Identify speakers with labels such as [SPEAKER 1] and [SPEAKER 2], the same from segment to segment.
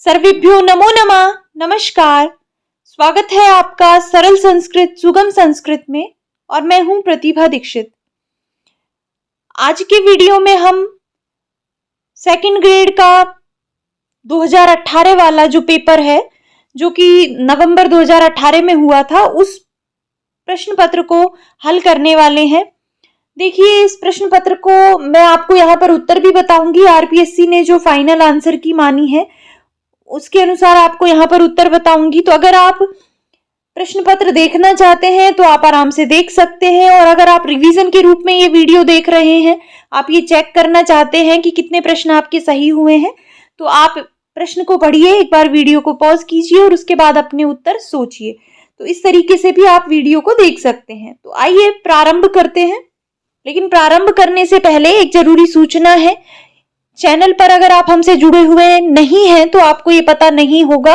[SPEAKER 1] सर्वेभ्यो नमो नमः। नमस्कार, स्वागत है आपका सरल संस्कृत सुगम संस्कृत में और मैं हूं प्रतिभा दीक्षित। आज के वीडियो में हम सेकंड ग्रेड का 2018 वाला जो पेपर है, जो कि नवंबर 2018 में हुआ था, उस प्रश्न पत्र को हल करने वाले हैं। देखिए, इस प्रश्न पत्र को मैं आपको यहाँ पर उत्तर भी बताऊंगी। आरपीएससी ने जो फाइनल आंसर की मानी है उसके अनुसार आपको यहाँ पर उत्तर बताऊंगी। तो अगर आप प्रश्न पत्र देखना चाहते हैं तो आप आराम से देख सकते हैं, और अगर आप रिवीजन के रूप में ये वीडियो देख रहे हैं, आप ये चेक करना चाहते हैं कि कितने प्रश्न आपके सही हुए हैं, तो आप प्रश्न को पढ़िए, एक बार वीडियो को पॉज कीजिए और उसके बाद अपने उत्तर सोचिए। तो इस तरीके से भी आप वीडियो को देख सकते हैं। तो आइए प्रारंभ करते हैं। लेकिन प्रारंभ करने से पहले एक जरूरी सूचना है। चैनल पर अगर आप हमसे जुड़े हुए नहीं हैं तो आपको ये पता नहीं होगा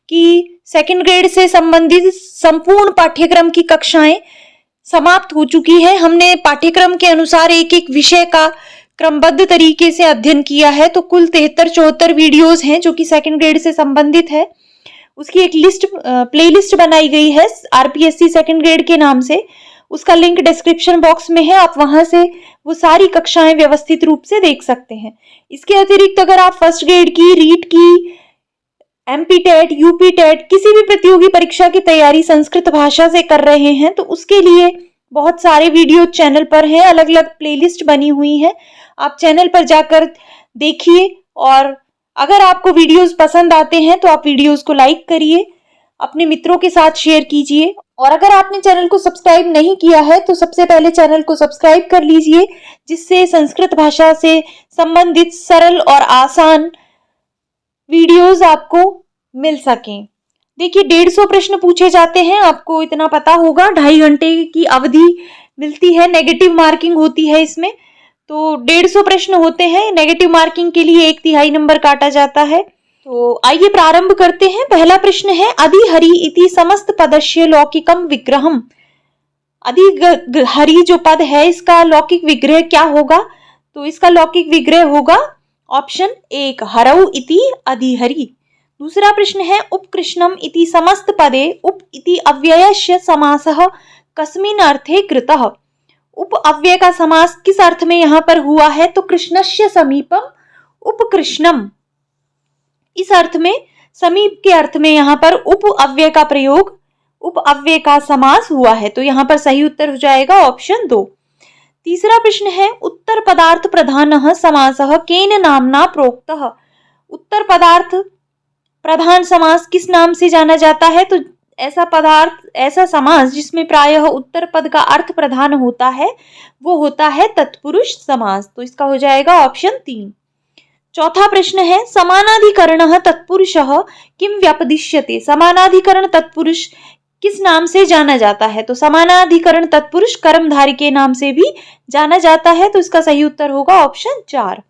[SPEAKER 1] कि सेकंड ग्रेड से संबंधित संपूर्ण पाठ्यक्रम की कक्षाएं समाप्त हो चुकी हैं। हमने पाठ्यक्रम के अनुसार एक एक विषय का क्रमबद्ध तरीके से अध्ययन किया है। तो कुल 73-74 वीडियोस हैं जो कि सेकंड ग्रेड से संबंधित है। उसकी एक लिस्ट प्लेलिस्ट बनाई गई है आरपीएससी सेकंड ग्रेड के नाम से। उसका लिंक डिस्क्रिप्शन बॉक्स में है, आप वहां से वो सारी कक्षाएं व्यवस्थित रूप से देख सकते हैं। इसके अतिरिक्त अगर आप फर्स्ट ग्रेड की, रीट की, एमपी टेट, यूपी टेट, किसी भी प्रतियोगी परीक्षा की तैयारी संस्कृत भाषा से कर रहे हैं तो उसके लिए बहुत सारे वीडियो चैनल पर हैं, अलग अलग प्लेलिस्ट बनी हुई है। आप चैनल पर जाकर देखिए, और अगर आपको वीडियोस पसंद आते हैं तो आप वीडियोस को लाइक करिए, अपने मित्रों के साथ शेयर कीजिए। और अगर आपने चैनल को सब्सक्राइब नहीं किया है तो सबसे पहले चैनल को सब्सक्राइब कर लीजिए, जिससे संस्कृत भाषा से संबंधित सरल और आसान वीडियोस आपको मिल सकें। देखिए, 150 प्रश्न पूछे जाते हैं, आपको इतना पता होगा। 2.5 घंटे की अवधि मिलती है, नेगेटिव मार्किंग होती है इसमें। तो 150 प्रश्न होते हैं, नेगेटिव मार्किंग के लिए 1/3 नंबर काटा जाता है। तो आइए प्रारंभ करते हैं। पहला प्रश्न है, अधिहरि इति समस्त पदस्य लौकिकम विग्रहम। अधिहरि जो पद है, इसका लौकिक विग्रह क्या होगा? तो इसका लौकिक विग्रह होगा ऑप्शन 1, हरौ इति अधिहरि। दूसरा प्रश्न है, उपकृष्णम इति समस्त पदे उप इति अव्ययस्य समासः कस्मिन् अर्थे कृतः। उप अव्यय का समास किस अर्थ में यहाँ पर हुआ है? तो कृष्णस्य समीपम उपकृष्णम, इस अर्थ में, समीप के अर्थ में यहाँ पर उप अव्यय का प्रयोग, उप अव्यय का समास हुआ है। तो यहाँ पर सही उत्तर हो जाएगा ऑप्शन 2। तीसरा प्रश्न है, उत्तर पदार्थ प्रधानः समासः केन नामना प्रोक्तः। उत्तर पदार्थ प्रधान समास किस नाम से जाना जाता है? तो ऐसा समास जिसमें प्रायः उत्तर पद का अर्थ प्रधान होता है, वो होता है तत्पुरुष समास। तो इसका हो जाएगा ऑप्शन 3। चौथा प्रश्न है, समानाधिकरणः तत्पुरुषः किम व्यपदिश्यते। समानाधिकरण तत्पुरुष किस नाम से जाना जाता है? तो समानाधिकरण तत्पुरुष कर्मधारय के नाम से भी जाना जाता है। तो इसका सही उत्तर होगा ऑप्शन 4।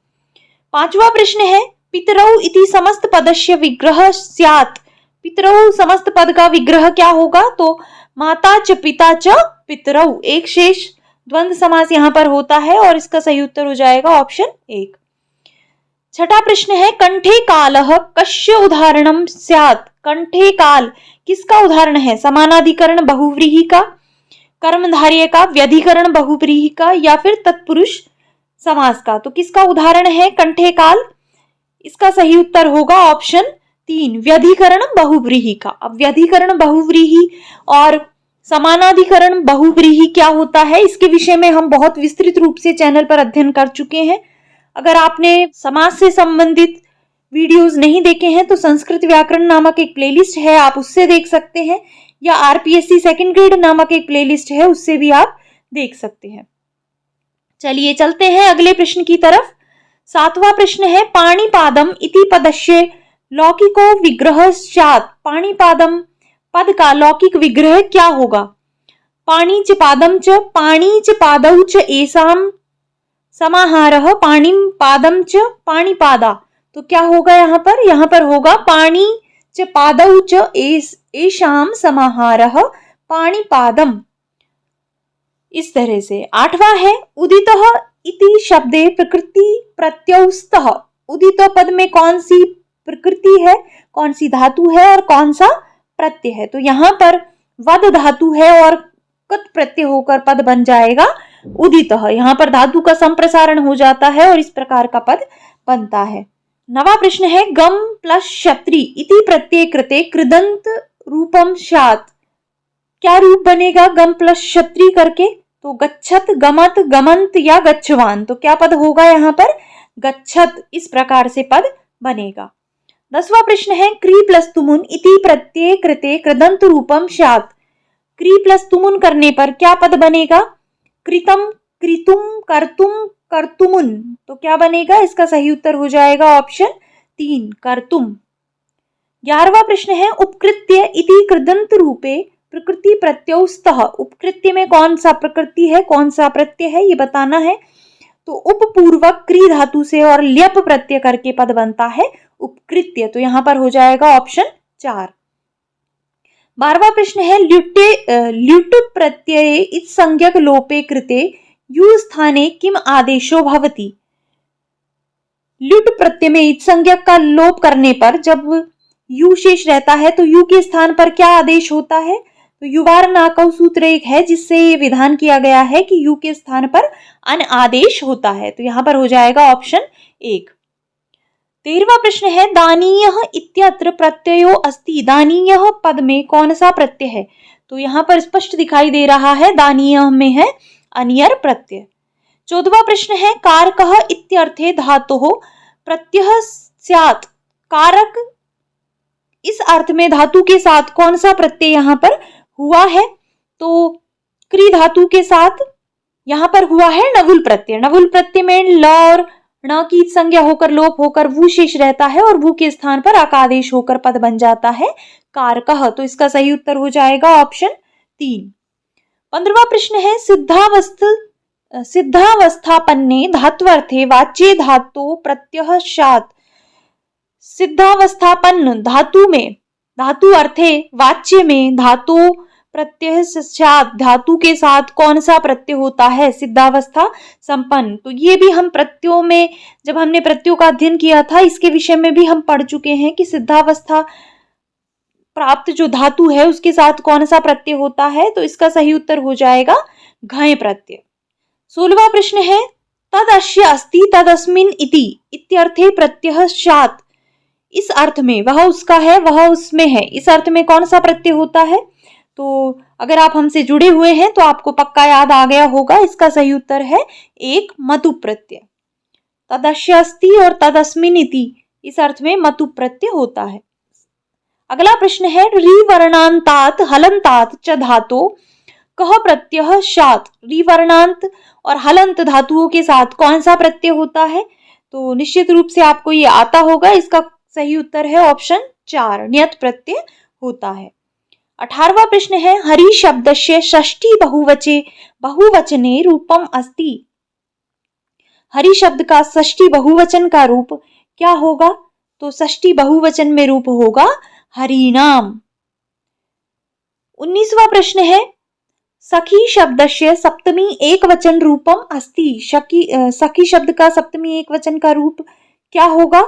[SPEAKER 1] पांचवा प्रश्न है, पितरौ इति समस्त पदस्य विग्रह स्यात्। पितरौ समस्त पद का विग्रह क्या होगा? तो माता च पिता च पितरौ, एक शेष द्वंद्व समास यहाँ पर होता है, और इसका सही उत्तर हो जाएगा ऑप्शन 1। छठा प्रश्न है, कंठे कालः कस्य उदाहरणम स्यात्। कंठे काल किसका उदाहरण है? समानाधिकरण बहुव्रीहि का, कर्मधारय का, व्यधिकरण बहुव्रीहि का, या फिर तत्पुरुष समास का। तो किसका उदाहरण है कंठे काल? इसका सही उत्तर होगा ऑप्शन 3, व्यधिकरण बहुव्रीहि का। अब व्यधिकरण बहुव्रीहि और समानाधिकरण बहुव्रीहि क्या होता है, इसके विषय में हम बहुत विस्तृत रूप से चैनल पर अध्ययन कर चुके हैं। अगर आपने समास से संबंधित वीडियोस नहीं देखे हैं तो संस्कृत व्याकरण नामक एक प्लेलिस्ट है, आप उससे देख सकते हैं, या आरपीएससी सेकंड ग्रेड नामक एक प्लेलिस्ट है, उससे भी आप देख सकते हैं। चलिए चलते हैं अगले प्रश्न की तरफ। 7वां प्रश्न है, पाणिपादम इति पदस्य लौकिको विग्रह स्यात्। पाणिपादम पद का लौकिक विग्रह क्या होगा? पाणि च पादम च, पाणि च पादौ च एषां समाहारः पाणिम पादम च पाणिपादा। तो क्या होगा यहाँ पर? यहाँ पर होगा पाणि च पादौ च एषां समाहारः पाणिपादम, इस तरह से। 8वां है, उदितः इति शब्दे प्रकृति प्रत्ययौ स्तः। उदित पद में कौन सी प्रकृति है, कौन सी धातु है और कौन सा प्रत्यय है। तो यहाँ पर वद धातु है और कत प्रत्यय होकर पद बन जाएगा उदितः। यहाँ पर धातु का संप्रसारण हो जाता है और इस प्रकार का पद बनता है। नवा प्रश्न है गम प्लस क्षत्री इति प्रत्यय कृते कृदंत रूपम स्यात्। क्या रूप बनेगा गम प्लस क्षत्री करके? तो गच्छत, गमत, गमंत या गच्छवान। तो क्या पद होगा यहाँ पर? गच्छत। इस प्रकार से पद बनेगा। 10वां प्रश्न है क्री प्लस तुमुन इति प्रत्यय कृते कृदंत रूपम स्यात्। क्री प्लस तुमुन करने पर क्या पद बनेगा? कृतम, कृतुम, कर्तुम, कर्तुमुन। तो क्या बनेगा? इसका सही उत्तर हो जाएगा ऑप्शन 3 कर्तुम। 11वां प्रश्न है उपकृत्य इति कृदंत रूपे प्रकृति प्रत्ययस्तः। उपकृत्य में कौन सा प्रकृति है, कौन सा प्रत्यय है, ये बताना है। तो उपपूर्वक क्री धातु से और ल्यप प्रत्यय करके पद बनता है उपकृत्य। तो यहां पर हो जाएगा ऑप्शन 4। 12वां प्रश्न है ल्युट् प्रत्यये इत् संज्ञक लोपे कृते यु स्थाने किम आदेशो भवति। ल्युट् प्रत्यय में इत् संज्ञक का लोप करने पर जब यु शेष रहता है तो यु के स्थान पर क्या आदेश होता है? तो युवारनाकौ सूत्र एक है जिससे ये विधान किया गया है कि यु के स्थान पर अन आदेश होता है। तो यहां पर हो जाएगा ऑप्शन 1। 13वां प्रश्न है दानीयः इत्यत्र प्रत्ययो अस्ति। दानीयः पद में कौन सा प्रत्यय है? तो यहाँ पर स्पष्ट दिखाई दे रहा है दानीयः में है अनियर प्रत्यय। 14वां प्रश्न है कारकः इत्यर्थे धातुः प्रत्ययः स्यात्। कारक इस अर्थ में धातु के साथ कौन सा प्रत्यय यहाँ पर हुआ है? तो क्री धातु के साथ यहाँ पर हुआ है नवुल प्रत्यय। नवुल प्रत्यय में ल और ण की संज्ञा होकर लोप होकर वु शेष रहता है और वु के स्थान पर अकादेश होकर पद बन जाता है कारकः। तो इसका सही उत्तर हो जाएगा ऑप्शन 3। 15वां प्रश्न है सिद्धावस्थापन्ने धात्वर्थे वाच्ये धातु प्रत्ययः स्यात्। सिद्धावस्थापन्न धातु में, धातु अर्थे वाच्य में धातु प्रत्यय स्यात्। धातु के साथ कौन सा प्रत्यय होता है? सिद्धावस्था संपन्न। तो ये भी हम प्रत्ययों में, जब हमने प्रत्ययों का अध्ययन किया था, इसके विषय में भी हम पढ़ चुके हैं कि सिद्धावस्था प्राप्त जो धातु है उसके साथ कौन सा प्रत्यय होता है। तो इसका सही उत्तर हो जाएगा घय प्रत्यय। 16वां प्रश्न है तदस्य अस्ति तदस्मिन् इति इत्यर्थे प्रत्ययः स्यात्। इस अर्थ में वह उसका है, वह उसमें है, इस अर्थ में कौन सा प्रत्यय होता है? तो अगर आप हमसे जुड़े हुए हैं तो आपको पक्का याद आ गया होगा। इसका सही उत्तर है 1 मतु प्रत्यय। तदस्य अस्ति और तदस्मिन् इति इस अर्थ में मतु प्रत्यय होता है। अगला प्रश्न है रिवर्णान्तात् हलन्तात् च धातो कः प्रत्ययः स्यात्। रिवर्णांत और हलंत धातुओं के साथ कौन सा प्रत्यय होता है? तो निश्चित रूप से आपको ये आता होगा। इसका सही उत्तर है ऑप्शन 4 नियत प्रत्यय होता है। 18वां प्रश्न है हरि शब्दस्य षष्ठी बहुवचने रूपम अस्ति। हरि शब्द का षष्ठी बहुवचन का रूप क्या होगा? तो षष्ठी बहुवचन में रूप होगा हरिनाम। 19वां प्रश्न है सखी शब्दस्य सप्तमी एकवचन रूपम अस्ति। सखी शब्द का सप्तमी एकवचन का रूप क्या होगा?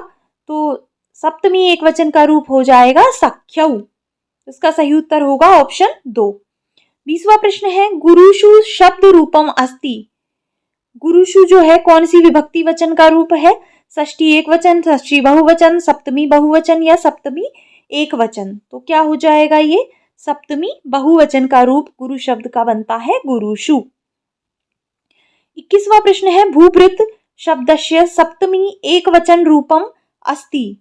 [SPEAKER 1] तो सप्तमी एकवचन का रूप हो जाएगा सख्यौ। इसका सही उत्तर होगा ऑप्शन 2। 20वां प्रश्न है गुरुषु शब्द रूपम अस्ति। गुरुषु जो है कौन सी विभक्ति वचन का रूप है? षष्ठी एकवचन, षष्ठी बहुवचन, सप्तमी बहुवचन या सप्तमी एकवचन। तो क्या हो जाएगा? ये सप्तमी बहुवचन का रूप गुरु शब्द का बनता है गुरुषु। 21वां प्रश्न है भूभृत शब्दस्य सप्तमी एकवचन रूपम अस्ति।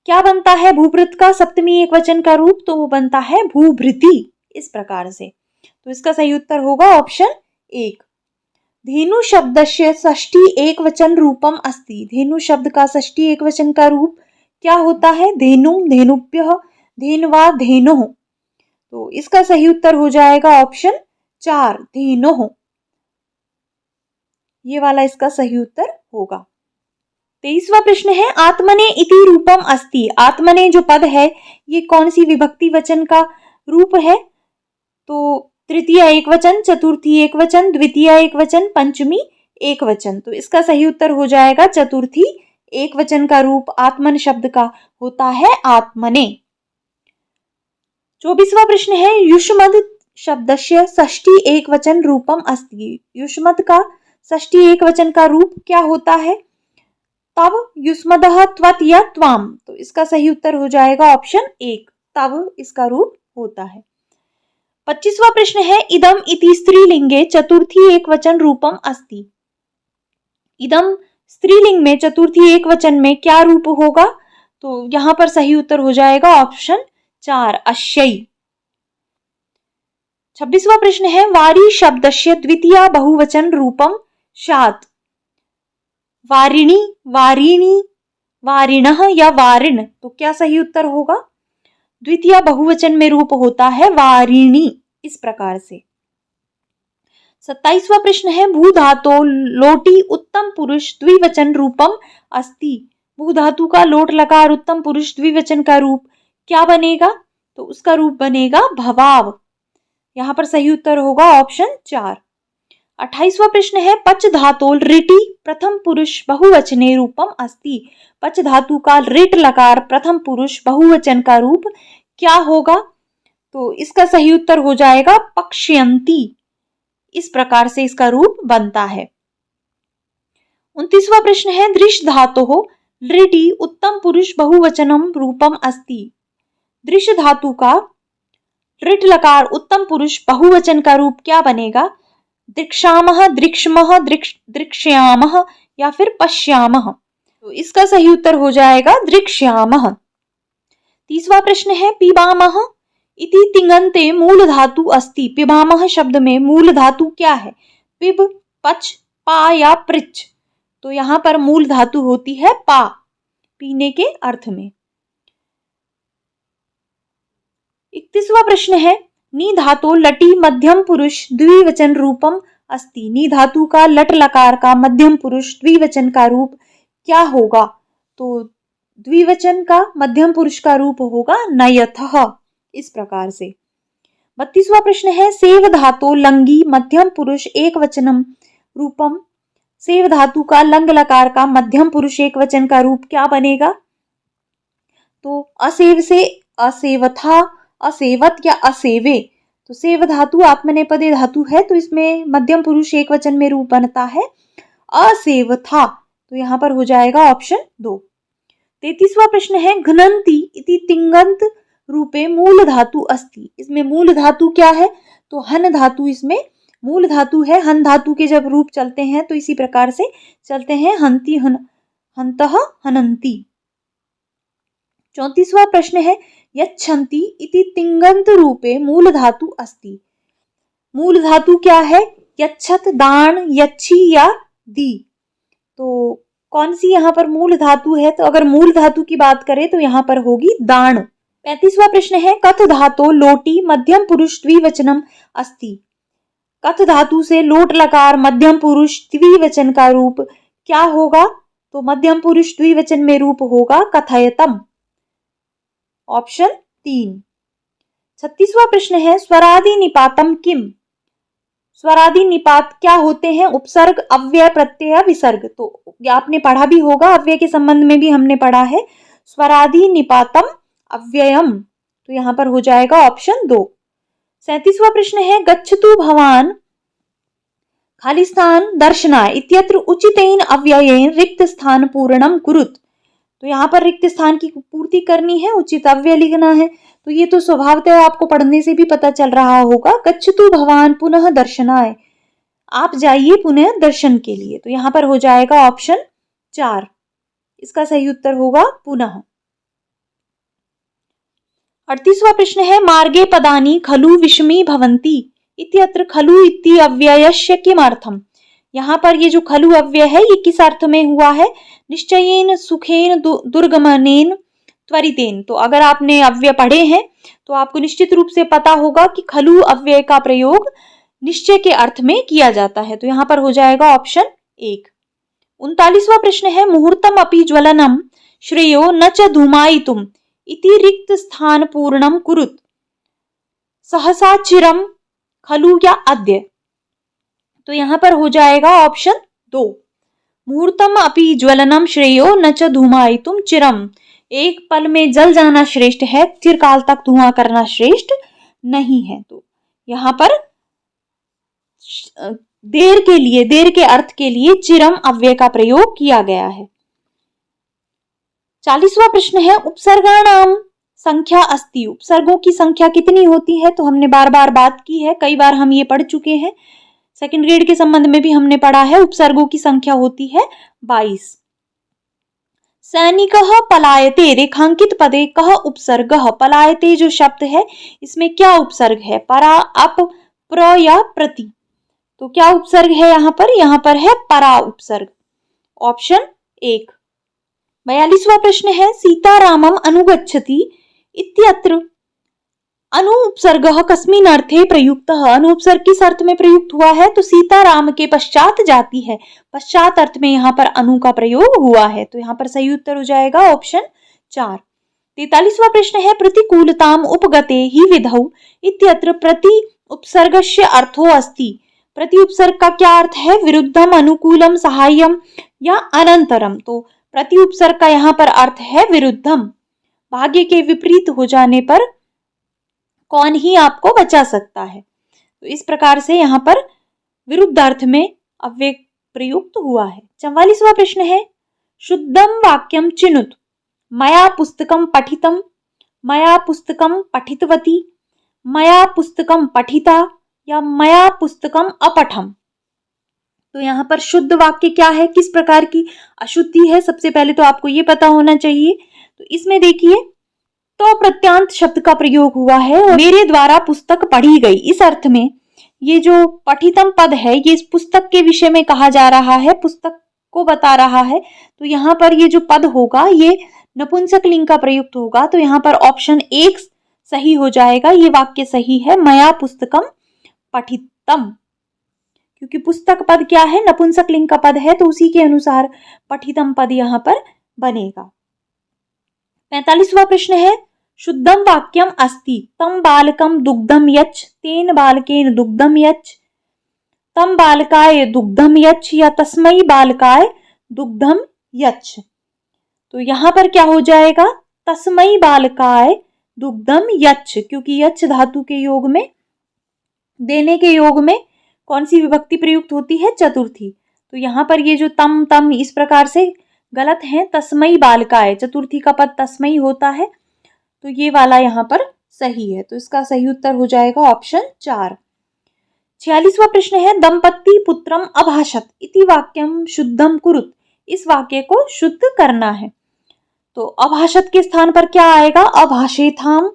[SPEAKER 1] क्या बनता है भूभृत का सप्तमी एकवचन का रूप? तो वो बनता है भूभृति। इस प्रकार से तो इसका सही उत्तर होगा ऑप्शन 1। धेनु शब्दस्य षष्ठी एकवचन रूपम अस्ति। धेनु शब्द का षष्ठी एकवचन का रूप क्या होता है? धेनु, धेनुभ्यः, धेनवा, धेनोः। तो इसका सही उत्तर हो जाएगा ऑप्शन 4 धेनोः। ये वाला इसका सही उत्तर होगा। 23वां प्रश्न है आत्मने इति रूपम अस्ति। आत्मने जो पद है ये कौन सी विभक्ति वचन का रूप है? तो तृतीय एकवचन, चतुर्थी एकवचन, द्वितीय एकवचन, पंचमी एकवचन। तो इसका सही उत्तर हो जाएगा चतुर्थी एक वचन का रूप आत्मन शब्द का होता है आत्मने। 24वां प्रश्न है युष्मद् शब्दस्य षष्ठी एकवचन रूपम अस्ति। युष्मद् का षष्ठी एकवचन का रूप क्या होता है? तव, युष्मदः, त्वत् या त्वाम। तो इसका सही उत्तर हो जाएगा ऑप्शन 1, तव इसका रूप होता है। 25वां प्रश्न है इदम इति स्त्रीलिंगे चतुर्थी एकवचन रूपम अस्ति। इदम स्त्रीलिंग में चतुर्थी एकवचन में क्या रूप होगा? तो यहां पर सही उत्तर हो जाएगा ऑप्शन 4, अश्यई। 26वां प्रश्न है वारी शब्दस्य द्वितीया बहुवचन रूपम स्यात्। वारिणी, वारिणी, वारिणः या वारिण, तो क्या सही उत्तर होगा? द्वितीय बहुवचन में रूप होता है वारिणी, इस प्रकार से। 27वां प्रश्न है भू धातो लोटी उत्तम पुरुष द्विवचन रूपम अस्ति। भू धातु का लोट लकार उत्तम पुरुष द्विवचन का रूप क्या बनेगा? तो उसका रूप बनेगा भवाव। यहां पर सही उत्तर होगा ऑप्शन 4। 28वां प्रश्न है पच धातोल रिटि प्रथम पुरुष बहुवचने रूपम अस्ति। पच धातु का रिट लकार प्रथम पुरुष बहुवचन का रूप क्या होगा? तो इसका सही उत्तर हो जाएगा पक्ष्यन्ति, इस प्रकार से इसका रूप बनता है। 29वां प्रश्न है दृश धातोः लिटि उत्तम पुरुष बहुवचनम रूपम अस्ति। दृश धातु का रिट लकार उत्तम पुरुष बहुवचन का रूप क्या बनेगा? दृक्षामः, दृक्ष्मः, दृक्ष्यामः या फिर पश्यामः। तो इसका सही उत्तर हो जाएगा दृक्ष्यामः। 30वां प्रश्न है पिबामः इति तिङन्ते मूल धातु अस्ति। पिबामः शब्द में मूल धातु क्या है? पिब, पच, पा या पृच। तो यहां पर मूल धातु होती है पा, पीने के अर्थ में। 31वां प्रश्न है नी धातु लटी मध्यम पुरुष द्विवचन रूपम अस्ति। नी धातु का लट लकार का मध्यम पुरुष द्विवचन का रूप क्या होगा? तो द्विवचन का मध्यम पुरुष का रूप होगा नयथः, इस प्रकार से। 32वां प्रश्न है सेव धातु लंगी मध्यम पुरुष एक वचनम रूपम। सेव धातु का लंग लकार का मध्यम पुरुष एक वचन का रूप क्या बनेगा? तो असेव से असेवथा, असेवत या असेवे। तो सेव धातु आत्मनेपदे धातु है, तो इसमें मध्यम पुरुष एक वचन में रूप बनता है असेवथा। तो यहां पर हो जाएगा ऑप्शन 2। 33वां प्रश्न है घ्नन्ति इति तिङन्त रूपे मूल धातु अस्ति। इसमें मूल धातु क्या है? तो हन धातु इसमें मूल धातु है। हन धातु के जब रूप चलते हैं तो इसी प्रकार से चलते हैं, हंति, हंतः, हनन्ति। 34वां प्रश्न है यच्छन्ति इति तिङन्त रूपे मूल धातु अस्ति। मूल धातु क्या है? यच्छत, दान, यच्छी या दी। तो कौन सी यहाँ पर मूल धातु है? तो अगर मूल धातु की बात करें तो यहाँ पर होगी दान। 35वां प्रश्न है कथ धातु लोटी मध्यम पुरुष द्विवचनम अस्ति। कथ धातु से लोट लकार मध्यम पुरुष द्विवचन का रूप क्या होगा? तो मध्यम पुरुष द्विवचन में रूप होगा कथयतम, ऑप्शन 3। 36वां प्रश्न है स्वरादि निपातम किम। स्वरादि निपात क्या होते हैं? उपसर्ग, अव्यय, प्रत्यय, विसर्ग। तो आपने पढ़ा भी होगा, अव्यय के संबंध में भी हमने पढ़ा है स्वरादि निपातम अव्ययम। तो यहां पर हो जाएगा ऑप्शन 2। 37वां प्रश्न है गच्छतु भवान खाली स्थान दर्शनाय इत्यत्र उचितेन अव्ययेन रिक्त स्थान पूर्णम कुरुत। तो यहाँ पर रिक्त स्थान की पूर्ति करनी है, उचित अव्यय लिखना है। तो ये तो स्वभावतः आपको पढ़ने से भी पता चल रहा होगा। गच्छतु भवान पुनः दर्शनाय, आप जाइए पुनः दर्शन के लिए। तो यहाँ पर हो जाएगा ऑप्शन 4, इसका सही उत्तर होगा पुनः। 38वां प्रश्न है मार्गे पदानि खलु विषमी भवन्ति इत्यत्र खलु इति अव्ययस्य किमर्थम। यहाँ पर ये जो खलु अव्यय है ये किस अर्थ में हुआ है? निश्चयेन, सुखेन, दुर्गमनेन, त्वरितेन। तो अगर आपने अव्यय पढ़े हैं तो आपको निश्चित रूप से पता होगा कि खलु अव्यय का प्रयोग निश्चय के अर्थ में किया जाता है। तो यहाँ पर हो जाएगा ऑप्शन 1। 39वां प्रश्न है मुहूर्तम अपि ज्वलनम श्रेयो न च धूमायितुम इति रिक्त स्थान पूर्णम कुरुत। सहसा चिरम खलु या अद्य। तो यहां पर हो जाएगा ऑप्शन 2। मुहूर्तम अपि ज्वलनम श्रेयो न च धूमायितुम चिरम। एक पल में जल जाना श्रेष्ठ है, चिरकाल तक धुआं करना श्रेष्ठ नहीं है। तो यहाँ पर देर के लिए, देर के अर्थ के लिए चिरम अव्यय का प्रयोग किया गया है। 40वां प्रश्न है उपसर्गाणाम संख्या अस्ति। उपसर्गों की संख्या कितनी होती है? तो हमने बार बार बात की है, कई बार हम ये पढ़ चुके हैं। सेकंड ग्रेड के संबंध में भी हमने पढ़ा है। उपसर्गों की संख्या होती है 22। सैनिकः पलायते रेखांकित पदे कः उपसर्गः। पलायते जो शब्द है इसमें क्या उपसर्ग है? परा, अप, प्र या प्रति। तो क्या उपसर्ग है यहाँ पर? यहाँ पर है परा उपसर्ग, ऑप्शन 1। 42वां प्रश्न है सीतारामम अनुगच्छति इत्यत्र अनु उपसर्गः कस्मिन् अर्थे प्रयुक्तः। अनु उपसर्ग किस अर्थ में प्रयुक्त हुआ है? तो सीताराम के पश्चात जाती है, पश्चात अर्थ में यहाँ पर अनु का प्रयोग हुआ है। तो यहाँ पर सही उत्तर हो जाएगा ऑप्शन 4। 43वां प्रश्न है प्रतिकूलताम उपगते ही विधौ इत्यत्र प्रति उपसर्गस्य अर्थो अस्ति। प्रति उपसर्ग का क्या अर्थ है? विरुद्धम, अनुकूलम, सहायम या अनंतरम। तो प्रति उपसर्ग का यहाँ पर अर्थ है विरुद्धम। भाग्य के विपरीत हो जाने पर कौन ही आपको बचा सकता है। तो इस प्रकार से यहाँ पर विरुद्ध अर्थ में अव्यय प्रयुक्त हुआ है। 44वां प्रश्न है शुद्धम वाक्यम चिनुत। मया पुस्तकम पठितम, मया पुस्तकम पठितवती, मया पुस्तकम पठिता या मया पुस्तकम अपठम। तो यहाँ पर शुद्ध वाक्य क्या है, किस प्रकार की अशुद्धि है, सबसे पहले तो आपको ये पता होना चाहिए। तो इसमें देखिए तो प्रत्यांत शब्द का प्रयोग हुआ है और मेरे द्वारा पुस्तक पढ़ी गई, इस अर्थ में ये जो पठितम पद है ये इस पुस्तक के विषय में कहा जा रहा है, पुस्तक को बता रहा है। तो यहाँ पर ये जो पद होगा ये नपुंसक लिंग का प्रयुक्त होगा। तो यहाँ पर ऑप्शन 1 सही हो जाएगा, ये वाक्य सही है, मया पुस्तकम पठितम। क्योंकि पुस्तक पद क्या है? नपुंसक लिंग का पद है, तो उसी के अनुसार पठितम पद यहाँ पर बनेगा। 45वां प्रश्न है शुद्धम वाक्यम अस्ति तम बालकम दुग्धम यच्छ तेन बालकेन दुग्धम यच्छ, तम बालकाय दुग्धम यच्छ या तस्मै बालकाय दुग्धम यच्छ। तो यहाँ पर क्या हो जाएगा? तस्मै बालकाय दुग्धम यच्छ, क्योंकि यच्छ धातु के योग में, देने के योग में कौन सी विभक्ति प्रयुक्त होती है? चतुर्थी। तो यहाँ पर ये जो तम तम इस प्रकार से गलत है, तस्मै बालकाय, चतुर्थी का पद तस्मै होता है, तो ये वाला यहाँ पर सही है। तो इसका सही उत्तर हो जाएगा ऑप्शन 4। 46वां प्रश्न है दंपति पुत्रम अभाषत इति वाक्यम शुद्धम कुरुत। इस वाक्य को शुद्ध करना है। तो अभाषत के स्थान पर क्या आएगा? अभाषेथाम,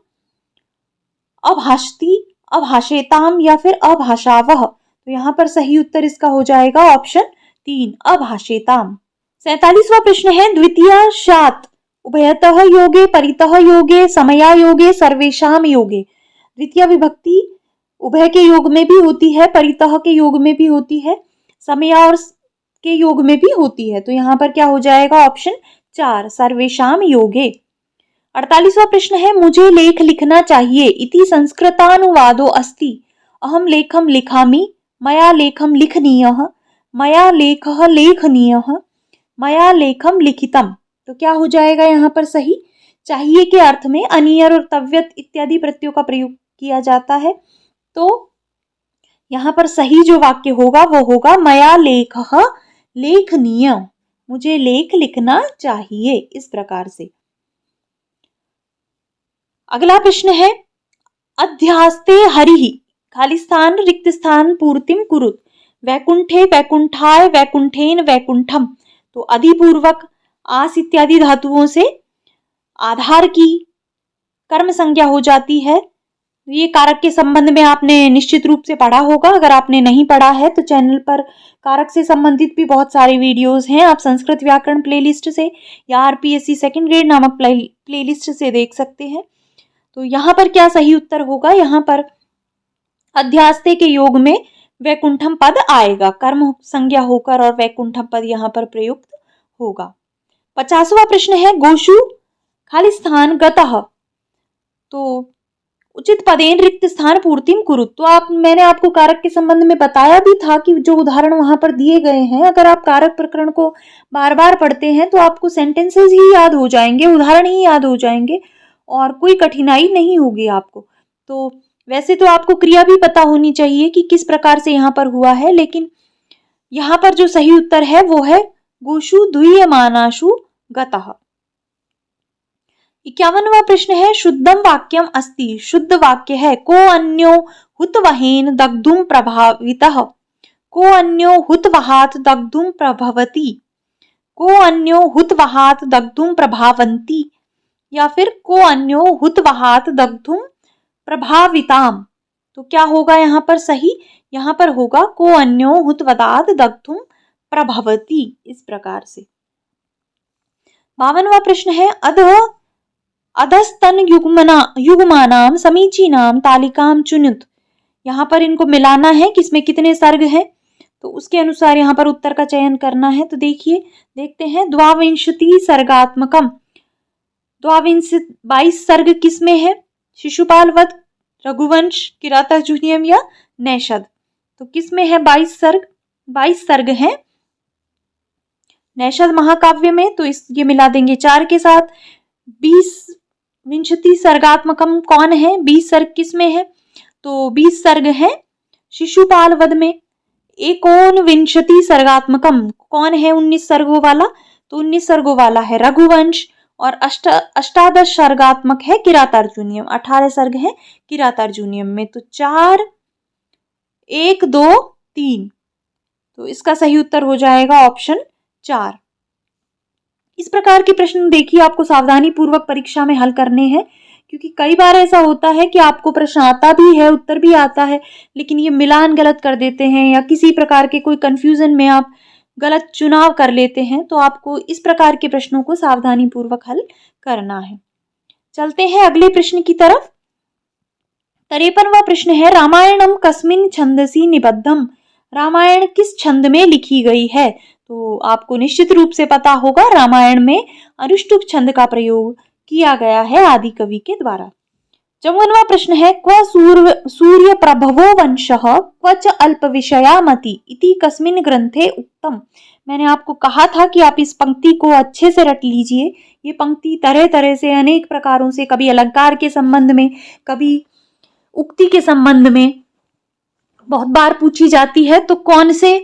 [SPEAKER 1] अभाषती, अभाषेताम या फिर अभाषावह। तो यहाँ पर सही उत्तर इसका हो जाएगा ऑप्शन 3, अभाषेताम। 47वां प्रश्न है द्वितीय शात उभयतः योगे परितः योगे समया योगे सर्वेशाम योगे। द्वितीय विभक्ति उभय के योग में भी होती है, परितः के योग में भी होती है, समया और के योग में भी होती है। तो यहाँ पर क्या हो जाएगा? ऑप्शन 4, सर्वेशाम योगे। 48वां प्रश्न है मुझे लेख लिखना चाहिए इति संस्कृतानुवादो अस्ति। अहम लेखम लिखामि, मया लेखम लिखनीयः, मया लेखः लेखनीयः, मया लेखम लिखितम। तो क्या हो जाएगा यहाँ पर सही? चाहिए के अर्थ में अनियर और तव्यत इत्यादि प्रत्ययों का प्रयोग किया जाता है। तो यहाँ पर सही जो वाक्य होगा वो होगा मया लेखः लेखनीय, मुझे लेख लिखना चाहिए, इस प्रकार से। अगला प्रश्न है अध्यास्ते हरिः खाली स्थान रिक्त स्थान पूर्तिम कुरुत। वैकुंठे वैकुंठाय वैकुंठेन वैकुंठम। तो अधिपूर्वक आस इत्यादि धातुओं से आधार की कर्म संज्ञा हो जाती है। ये कारक के संबंध में आपने निश्चित रूप से पढ़ा होगा। अगर आपने नहीं पढ़ा है तो चैनल पर कारक से संबंधित भी बहुत सारे वीडियोस हैं, आप संस्कृत व्याकरण प्लेलिस्ट से या आरपीएससी सेकंड ग्रेड नामक प्लेलिस्ट से देख सकते हैं। तो यहाँ पर क्या सही उत्तर होगा? यहाँ पर अध्यास्ते के योग में वैकुंठम पद आएगा, कर्म संज्ञा होकर, और वैकुंठम पद यहाँ पर प्रयुक्त होगा। 50वां प्रश्न है गोषु खाली स्थान गतः। तो उचित पदेन रिक्त स्थान पूर्तिम कुरु। तो मैंने आपको कारक के संबंध में बताया भी था कि जो उदाहरण वहां पर दिए गए हैं, अगर आप कारक प्रकरण को बार बार पढ़ते हैं तो आपको सेंटेंसेस ही याद हो जाएंगे, उदाहरण ही याद हो जाएंगे और कोई कठिनाई नहीं होगी आपको। तो वैसे तो आपको क्रिया भी पता होनी चाहिए कि किस प्रकार से यहाँ पर हुआ है, लेकिन यहाँ पर जो सही उत्तर है वो है गोषु दूयमानाशु गतः। 51वां प्रश्न है शुद्धम वाक्यम अस्ति। शुद्ध वाक्य है को अन्यो हुतवहेन दग्धुम प्रभावितः, को अन्यो हुतवहात दग्धुम प्रभवति, को अन्यो हुतवहात दग्धुम प्रभावन्ति, या फिर को अन्यो हुतवहात दग्धुम प्रभाविताम। तो क्या होगा यहाँ पर सही? यहाँ पर होगा को अन्यो हुतवदात दग्धुम प्रभवति, इस प्रकार से। 52वां प्रश्न है अधस्तन युग्मानाम समीचीनाम तालिकाम चुनुत। यहाँ पर इनको मिलाना है, किसमें कितने सर्ग हैं तो उसके अनुसार यहाँ पर उत्तर का चयन करना है। तो देखते हैं द्वाविंशति सर्गात्मकम। 22 सर्ग किसमें है? शिशुपाल वध, रघुवंश, किरातार्जुनीयम या नैषद। तो किसमें है 22 सर्ग? 22 सर्ग हैं नैषद महाकाव्य में, तो ये मिला देंगे 4 के साथ। 20 विंशति सर्गात्मकम कौन है? 20 सर्ग किसमें है? तो 20 सर्ग है शिशुपाल वध में। एकोन विंशति सर्गात्मकम कौन है 19 सर्गों वाला? तो 19 सर्गों वाला है रघुवंश। और अष्टादश सर्गात्मक है किरातार्जुनीयम, 18 सर्ग है किरातार्जुनीयम में। तो 4 1 2 3, तो इसका सही उत्तर हो जाएगा ऑप्शन 4। इस प्रकार के प्रश्न देखिए आपको सावधानी पूर्वक परीक्षा में हल करने हैं, क्योंकि कई बार ऐसा होता है कि आपको प्रश्न आता भी है, उत्तर भी आता है, लेकिन ये मिलान गलत कर देते हैं या किसी प्रकार के कोई कंफ्यूजन में आप गलत चुनाव कर लेते हैं। तो आपको इस प्रकार के प्रश्नों को सावधानी पूर्वक हल करना है। चलते हैं अगले प्रश्न की तरफ। 53वां प्रश्न है रामायणम कस्मिन छंदसी निबद्धम। रामायण किस छंद में लिखी गई है? तो आपको निश्चित रूप से पता होगा रामायण में अनुष्टुप छंद का प्रयोग किया गया है आदि कवि के द्वारा। 54वां प्रश्न है क्व सूर्य प्रभवो वंशः क्वच अल्प विषयामति इति कस्मिन ग्रंथे उक्तम। मैंने आपको कहा था कि आप इस पंक्ति को अच्छे से रट लीजिए। ये पंक्ति तरह तरह से अनेक प्रकारों से, कभी अलंकार के संबंध में, कभी उक्ति के संबंध में बहुत बार पूछी जाती है। तो कौन से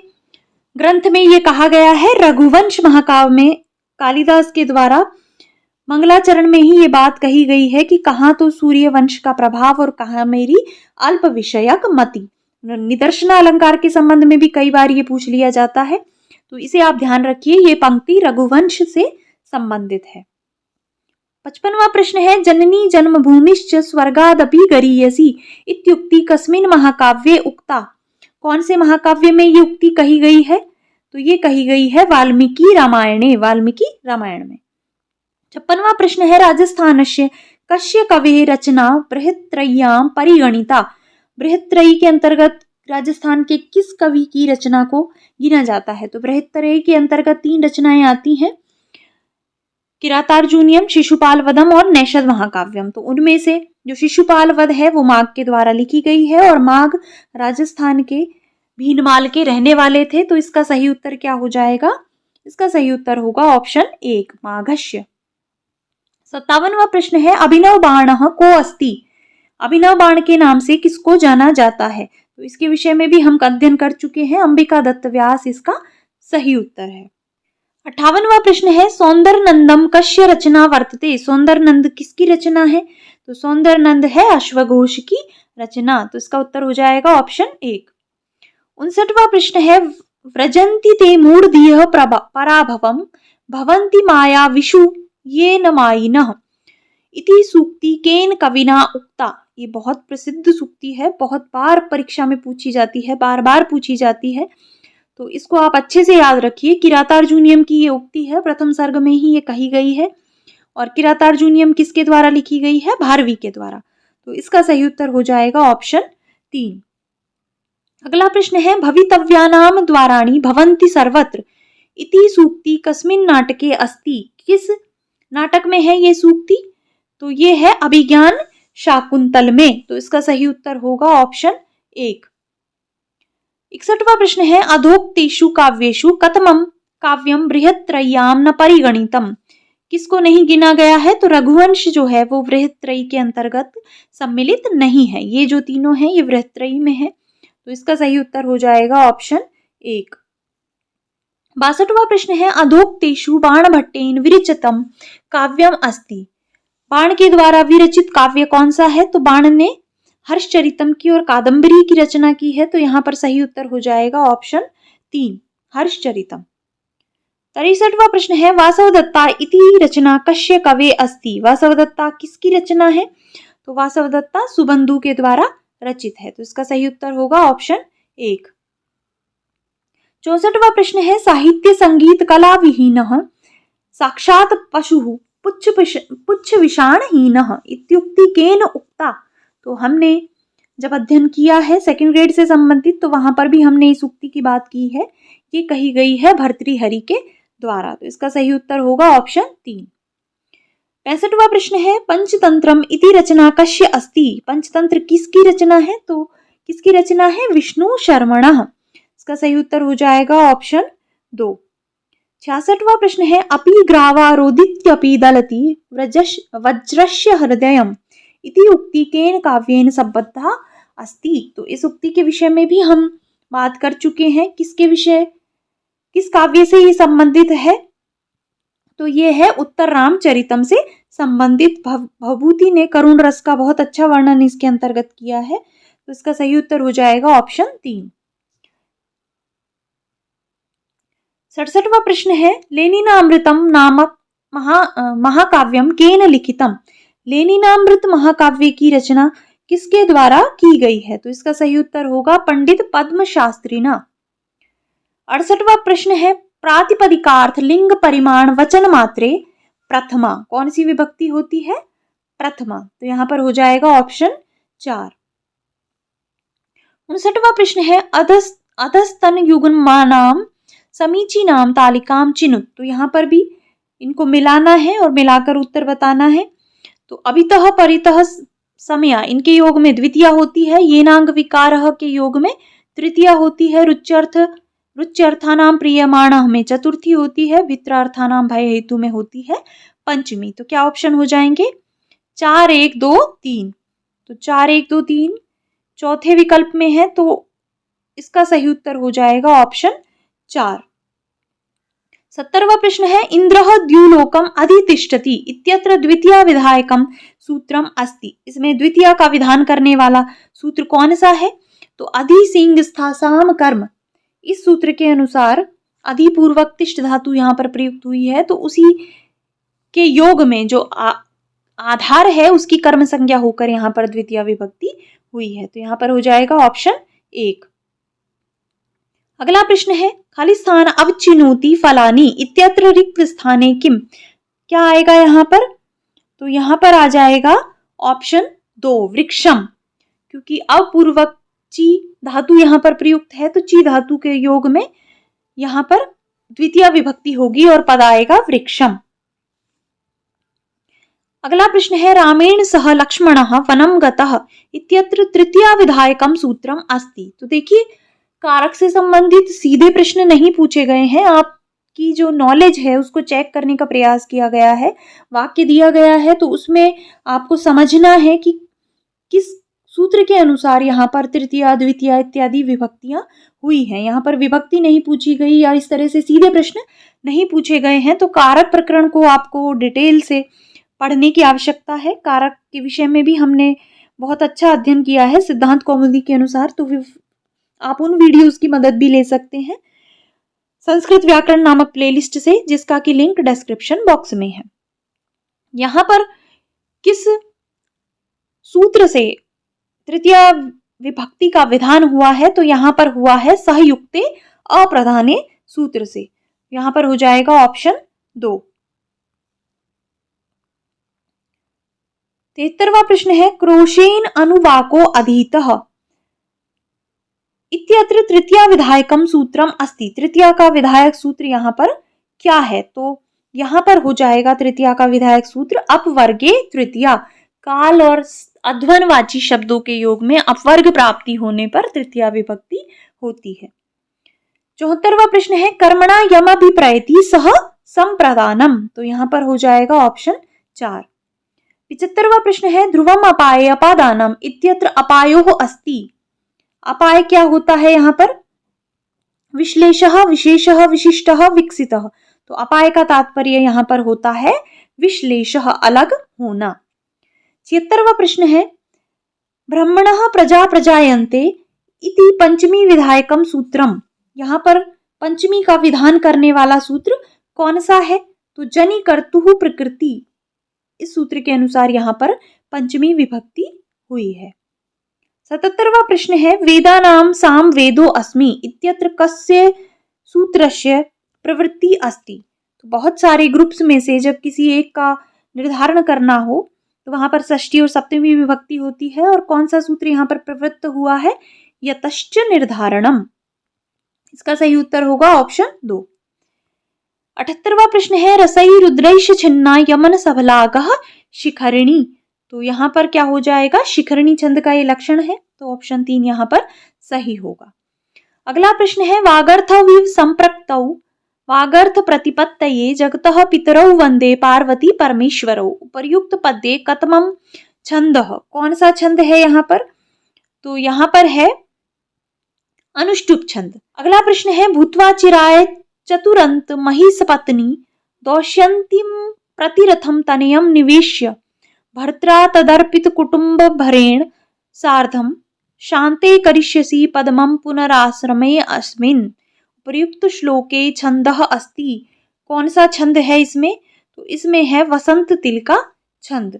[SPEAKER 1] ग्रंथ में ये कहा गया है? रघुवंश महाकाव्य में कालिदास के द्वारा मंगलाचरण में ही ये बात कही गई है कि कहाँ तो सूर्य वंश का प्रभाव और कहाँ मेरी अल्प विषयक मति। निदर्शना अलंकार के संबंध में भी कई बार ये पूछ लिया जाता है, तो इसे आप ध्यान रखिए, ये पंक्ति रघुवंश से संबंधित है। 55वां प्रश्न है जननी जन्मभूमिश्च स्वर्गादपि गरीयसी इत्युक्ति कस्मिन महाकाव्ये उक्ता। कौन से महाकाव्य में ये उक्ति कही गई है? तो ये कही गई है वाल्मीकि रामायणे, वाल्मीकि रामायण में। 56वां प्रश्न है राजस्थानस्य कस्य कवेः रचना बृहत्त्रय्यां परिगणिता। बृहत्त्रयी के अंतर्गत राजस्थान के किस कवि की रचना को गिना जाता है? तो बृहत्त्रयी के अंतर्गत 3 रचनाएं आती हैं, किरातार्जुनीयम, शिशुपाल वधम और नैषद महाकाव्यम। तो उनमें से जो शिशुपाल वध है वो माघ के द्वारा लिखी गई है, और माघ राजस्थान के भीनमाल के रहने वाले थे। तो इसका सही उत्तर क्या हो जाएगा? इसका सही उत्तर होगा ऑप्शन 1 माघस्य। 57वां प्रश्न है अभिनव बाणः को अस्ति। अभिनव बाण के नाम से किसको जाना जाता है? तो इसके विषय में भी हम अध्ययन कर चुके हैं, अंबिका दत्त व्यास इसका सही उत्तर है। 58वां प्रश्न है सौंदरनंदम कस्य रचना वर्तते। सौंदरनंद किसकी रचना है? तो सौंदरनंद है अश्वघोष की रचना। तो इसका उत्तर हो जाएगा ऑप्शन 1। 59वां प्रश्न है व्रजन्ति ते मूढ़धियः पराभवम भवन्ति माया विषु ये न मायिनः इति सूक्ति केन कविना उक्ता। ये बहुत प्रसिद्ध सूक्ति है, बहुत बार परीक्षा में पूछी जाती है, बार बार पूछी जाती है, तो इसको आप अच्छे से याद रखिए। किरातार्जुनीयम की ये उक्ति है, प्रथम सर्ग में ही ये कही गई है, और किरातार्जुनीयम किसके द्वारा लिखी गई है? भारवी के द्वारा। तो इसका सही उत्तर हो जाएगा ऑप्शन 3। अगला प्रश्न है भवितव्यानाम द्वाराणि भवन्ति सर्वत्र इति सूक्ति कस्मिन् नाटके अस्ति। किस नाटक में है ये सूक्ति? तो ये है अभिज्ञान शाकुंतल में। तो इसका सही उत्तर होगा ऑप्शन 1। 61वां प्रश्न है अधोक्तेषु काव्येषु कतमं काव्यम बृहत्त्रय्याम न परिगणितम। किसको नहीं गिना गया है? तो रघुवंश जो है वो बृहत्त्रयी के अंतर्गत सम्मिलित नहीं है। ये जो तीनों हैं ये बृहत्त्रयी में है। तो इसका सही उत्तर हो जाएगा ऑप्शन 1। 62वां प्रश्न है अधोक्तेषु बाणभट्टेन विरचितम काव्यम अस्ति। बाण के द्वारा विरचित काव्य कौन सा है? तो बाण ने हर्षचरितम की और कादम्बरी की रचना की है। तो यहाँ पर सही उत्तर हो जाएगा ऑप्शन 3 हर्षचरितम। 63वां प्रश्न है वासवदत्ता इति रचना कस्य कवे अस्ति। वासवदत्ता किसकी रचना है? तो वासवदत्ता सुबंधु के द्वारा रचित है। तो इसका सही उत्तर होगा ऑप्शन 1। 64वां प्रश्न है साहित्य संगीत कला विहीनः साक्षात् पशुः पुच्छ विषाणहीनः इत्युक्ति केन उक्ता। तो हमने जब अध्ययन किया है सेकंड ग्रेड से संबंधित तो वहां पर भी हमने इस उक्ति की बात की है। ये कही गई है भर्तृहरि के द्वारा। तो इसका सही उत्तर होगा ऑप्शन 3। 65वां प्रश्न है पंचतंत्रम इति रचना कस्य अस्ति। पंचतंत्र किसकी रचना है? तो किसकी रचना है? विष्णु शर्मणः। इसका सही उत्तर हो जाएगा ऑप्शन 2। 66वां प्रश्न है अपि ग्रावारोदित्यपि दलति वज्रस्य हृदयम् इति उक्ति केन काव्येन संबद्धा अस्ति। तो इस उक्ति के विषय में भी हम बात कर चुके हैं। किसके विषय, किस काव्य से ये संबंधित है? तो ये है उत्तर रामचरितम से संबंधित। भवभूति ने करुण रस का बहुत अच्छा वर्णन इसके अंतर्गत किया है। तो इसका सही उत्तर हो जाएगा ऑप्शन 3। 67वां प्रश्न है लेनिनामृतम नामक महाकाव्यम केन लिखितम। लेनिनामृत महाकाव्य की रचना किसके द्वारा की गई है? तो इसका सही उत्तर होगा पंडित पद्म शास्त्रीना। 68वां प्रश्न है प्रातिपदिकार्थ लिंग परिमाण वचन मात्रे प्रथमा कौन सी विभक्ति होती है? प्रथमा। तो यहाँ पर हो जाएगा ऑप्शन 4। 59वां प्रश्न है अधस्तन युग्मानाम समीचीनाम तालिकाम चिनुत। तो यहाँ पर भी इनको मिलाना है और मिलाकर उत्तर बताना है। तो अभितः परितः समया इनके योग में द्वितीया होती है। येनांग विकारः के योग में तृतीया होती है। रुच्यर्थानाम प्रियमाणः में चतुर्थी होती है। वित्रार्थानाम भय हेतु में होती है पंचमी। तो क्या ऑप्शन हो जाएंगे? 4 1 2 3। तो 4 1 2 3 चौथे विकल्प में है। तो इसका सही उत्तर हो जाएगा ऑप्शन 4। 70वां प्रश्न है इंद्रः द्युलोकम अधितिष्ठति इत्यत्र द्वितीय विधायकम सूत्रम अस्ति। इसमें द्वितीय का विधान करने वाला सूत्र कौन सा है? तो अधि सिंह स्थासाम कर्म। इस सूत्र के अनुसार अधि पूर्वक तिष्ठ धातु यहाँ पर प्रयुक्त हुई है। तो उसी के योग में जो आधार है उसकी कर्म संज्ञा होकर यहाँ पर द्वितीय विभक्ति हुई है। तो यहाँ पर हो जाएगा ऑप्शन 1। अगला प्रश्न है खाली स्थान अवचिनोति फलानी इत्यत्र रिक्त स्थाने किम। क्या आएगा यहाँ पर? तो यहाँ पर आ जाएगा ऑप्शन 2 वृक्षम। क्योंकि अपूर्वक ची धातु यहाँ पर प्रयुक्त है तो ची धातु के योग में यहाँ पर द्वितीय विभक्ति होगी और पद आएगा वृक्षम। अगला प्रश्न है रामेण सह लक्ष्मणः वनं गतः इत्यत्र तृतीय विधायकम सूत्रम अस्ति। तो देखिए कारक से संबंधित सीधे प्रश्न नहीं पूछे गए हैं। आपकी जो नॉलेज है उसको चेक करने का प्रयास किया गया है। वाक्य दिया गया है तो उसमें आपको समझना है कि किस सूत्र के अनुसार यहाँ पर तृतीया द्वितीया इत्यादि विभक्तियां हुई हैं। यहाँ पर विभक्ति नहीं पूछी गई या इस तरह से सीधे प्रश्न नहीं पूछे गए हैं। तो कारक प्रकरण को आपको डिटेल से पढ़ने की आवश्यकता है। कारक के विषय में भी हमने बहुत अच्छा अध्ययन किया है सिद्धांत कौमुदी के अनुसार। तो आप उन वीडियोस की मदद भी ले सकते हैं संस्कृत व्याकरण नामक प्लेलिस्ट से, जिसका की लिंक डिस्क्रिप्शन बॉक्स में है। यहाँ पर किस सूत्र से तृतीय विभक्ति का विधान हुआ है? तो यहाँ पर हुआ है सहयुक्ते अप्रधाने सूत्र से। यहाँ पर हो जाएगा ऑप्शन 2। 73वां प्रश्न है क्रोशेन अनुवाको अधीतः इत्यत्र तृतीय विधायकम सूत्रम अस्ति। तृतीय का विधायक सूत्र यहाँ पर क्या है? तो यहाँ पर हो जाएगा तृतीय का विधायक सूत्र अपवर्गे तृतीया। काल और अध्वनवाची शब्दों के योग में अपवर्ग प्राप्ति होने पर तृतीया विभक्ति होती है। 74वां प्रश्न है कर्मणा यमभिप्रयति सह संप्रदानम, तो यहाँ पर हो जाएगा ऑप्शन 4। 75वां प्रश्न है ध्रुवम अपाये अपादानम इत्यत्र अपायोः अस्ति। अपाय क्या होता है यहाँ पर? विश्लेषः, विशेषः, विशिष्टः, विकसितः। तो अपाय का तात्पर्य यहाँ पर होता है विश्लेषः, अलग होना। 76वां प्रश्न है ब्रह्मणः प्रजा प्रजायन्ते इति पंचमी विधायकम सूत्रम। यहाँ पर पंचमी का विधान करने वाला सूत्र कौन सा है? तो जनि कर्तुः प्रकृति, इस सूत्र के अनुसार यहाँ पर पंचमी विभक्ति हुई है। 77वां प्रश्न है वेदानां साम वेदो अस्मि इत्यत्र कस्य सूत्रस्य प्रवृत्ति अस्ति। तो बहुत सारे ग्रुप्स में से जब किसी एक का निर्धारण करना हो तो वहां पर षष्ठी और सप्तमी विभक्ति होती है, और कौन सा सूत्र यहाँ पर प्रवृत्त हुआ है? यतश्च निर्धारणम। इसका सही उत्तर होगा ऑप्शन 2। 78वां प्रश्न है रसई रुद्रैश छिन्ना यमन सबलागः शिखरिणी। तो यहाँ पर क्या हो जाएगा? शिखरिणी छंद का ये लक्षण है, तो ऑप्शन 3 यहाँ पर सही होगा। अगला प्रश्न है वागर्थविव संप्रक्तौ वागर्थ प्रतिपत्तये जगतः पितरौ वंदे पार्वती परमेश्वरौ। उपर्युक्त पद्ये कतमं छंदः, कौन सा छंद है यहाँ पर? तो यहाँ पर है अनुष्टुप छंद। अगला प्रश्न है भूत्वा चिराय चतुरंत महिषपत्नी दौष्यन्तीं प्रतिरथं तनयं निवेश्य भर्त्रा तदर्पित कुटुंब भरेण सार्धं शान्ते करिष्यसि पद्मं पुनराश्रमे अस्मिन्। प्रयुक्त श्लोके छंदः अस्ति। कौन सा छंद है इसमें? तो इसमें है वसंत तिल का छंद।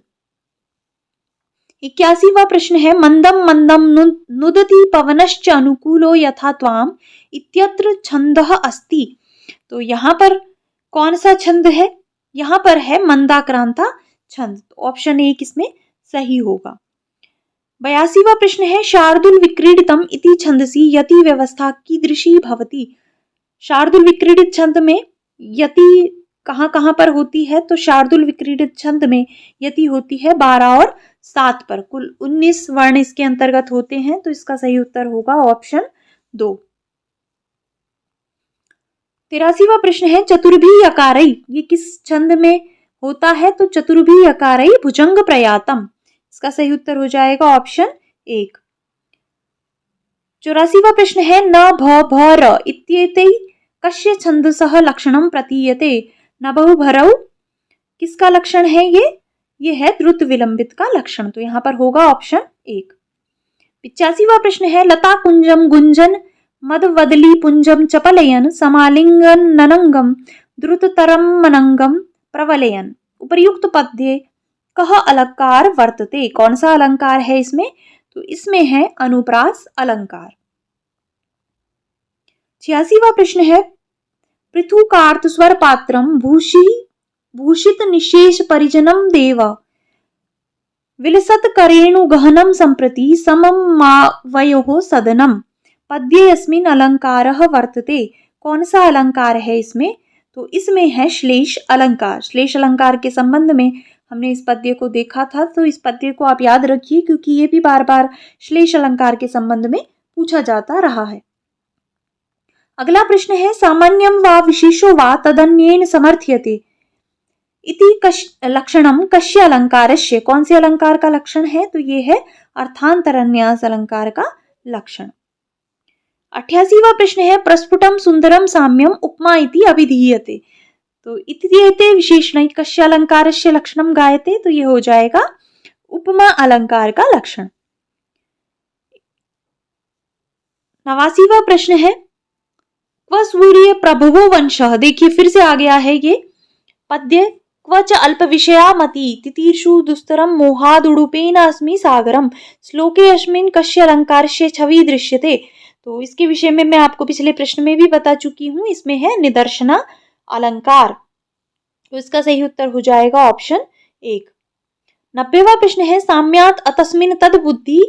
[SPEAKER 1] 81वां प्रश्न है मंदम मंदम नुदति पवनश्च अनुकूलो यथा त्वाम इत्यत्र छंदः अस्ति। तो यहाँ पर कौन सा छंद है? यहाँ पर है मंदाक्रांता छंद, तो ऑप्शन 1 इसमें सही होगा। 82वां प्रश्न है शार्दुल विक्रीडितम इति छंदसि यति व्यवस्था कीदृशी भवति। शार्दुल विक्रीडित छंद में यति कहाँ कहाँ पर होती है? तो शार्दुल विक्रीडित छंद में यति होती है 12 और 7 पर। कुल 19 वर्ण इसके अंतर्गत होते हैं, तो इसका सही उत्तर होगा ऑप्शन 2। 83वां प्रश्न है चतुर्भी यकारई, ये किस छंद में होता है? तो चतुर्भी यकारई भुजंग प्रयातम। इसका सही उत्तर हो जाएगा ऑप्शन 1। 84वां प्रश्न है न भ भ र इत्येतै कस्य छंदसः लक्षणं प्रतीयते। नभौ भरौ किसका लक्षण है? ये है द्रुत विलंबित का लक्षण, तो यहाँ पर होगा ऑप्शन 1। 85वां प्रश्न है लता कुंजम गुंजन मदवदली पुंजम चपलयन समालिंगन ननंगम द्रुततरम मनंगम प्रवलयन। उपर्युक्त पद्ये कह अलंकार वर्तते। कौन सा अलंकार है इसमें? तो इसमें है अनुप्रास अलंकार। 86वां प्रश्न है पृथुकार्त स्वर पात्रम भूषित निशेष परिजनम देव विलसत करेणु गहनम संप्रति समम वयोः सदनम पद्ये अस्मिन् अलंकारः वर्तते। कौन सा अलंकार है इसमें? तो इसमें है श्लेष अलंकार। श्लेष अलंकार के संबंध में हमने इस पद्य को देखा था, तो इस पद्य को आप याद रखिए क्योंकि ये भी बार बार श्लेष अलंकार के संबंध में पूछा जाता रहा है। अगला प्रश्न है सामान्यम वा विशेषो वा तदन्येन समर्थ्यते इति लक्षणम कस्य अलंकारस्य। कौन से अलंकार का लक्षण है? तो ये है अर्थांतरन्यास अलंकार का लक्षण। 88वां प्रश्न है प्रस्फुटम सुंदरम साम्यम उपमा इति अभिधीयते। तो इत्येते विशेषण कस्य अलंकारस्य लक्षणम गायते। तो ये हो जाएगा उपमा अलंकार का लक्षण। 89वां प्रश्न है क्व सूर्य प्रभवो वंशः। देखिए फिर से आ गया है ये पद्य क्वच अल्प विषया मति तितीर्षु दुस्तरम मोहादुडुपेन अस्मि सागरम श्लोके अस्मिन् कस्य अलंकारस्य छवि दृश्यते। तो इसके विषय में मैं आपको पिछले प्रश्न में भी बता चुकी हूँ। इसमें है निदर्शना अलंकार, तो इसका सही उत्तर हो जाएगा ऑप्शन 1। 90वां प्रश्न है साम्यात अतस्मिन् तद बुद्धि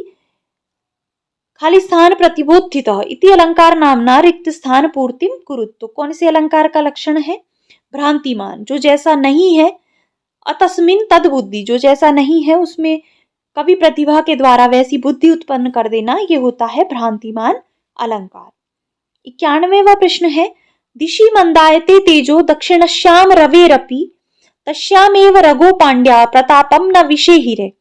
[SPEAKER 1] खाली स्थान प्रतिबोधित इति अलंकार नामना रिक्त स्थान पूर्तिम कुरुत। तो कौन से अलंकार का लक्षण है? भ्रांतिमान, जो जैसा नहीं है। अतस्मिन् तद बुद्धि, जो जैसा नहीं है उसमें कवि प्रतिभा के द्वारा वैसी बुद्धि उत्पन्न कर देना, ये होता है भ्रांतिमान अलंकार। 91वां प्रश्न है, दिशि मंदायते तेजो दक्षिणश्याम रवेरपि तस्यामेव रघो पांड्या प्रतापम न विषेहिरे।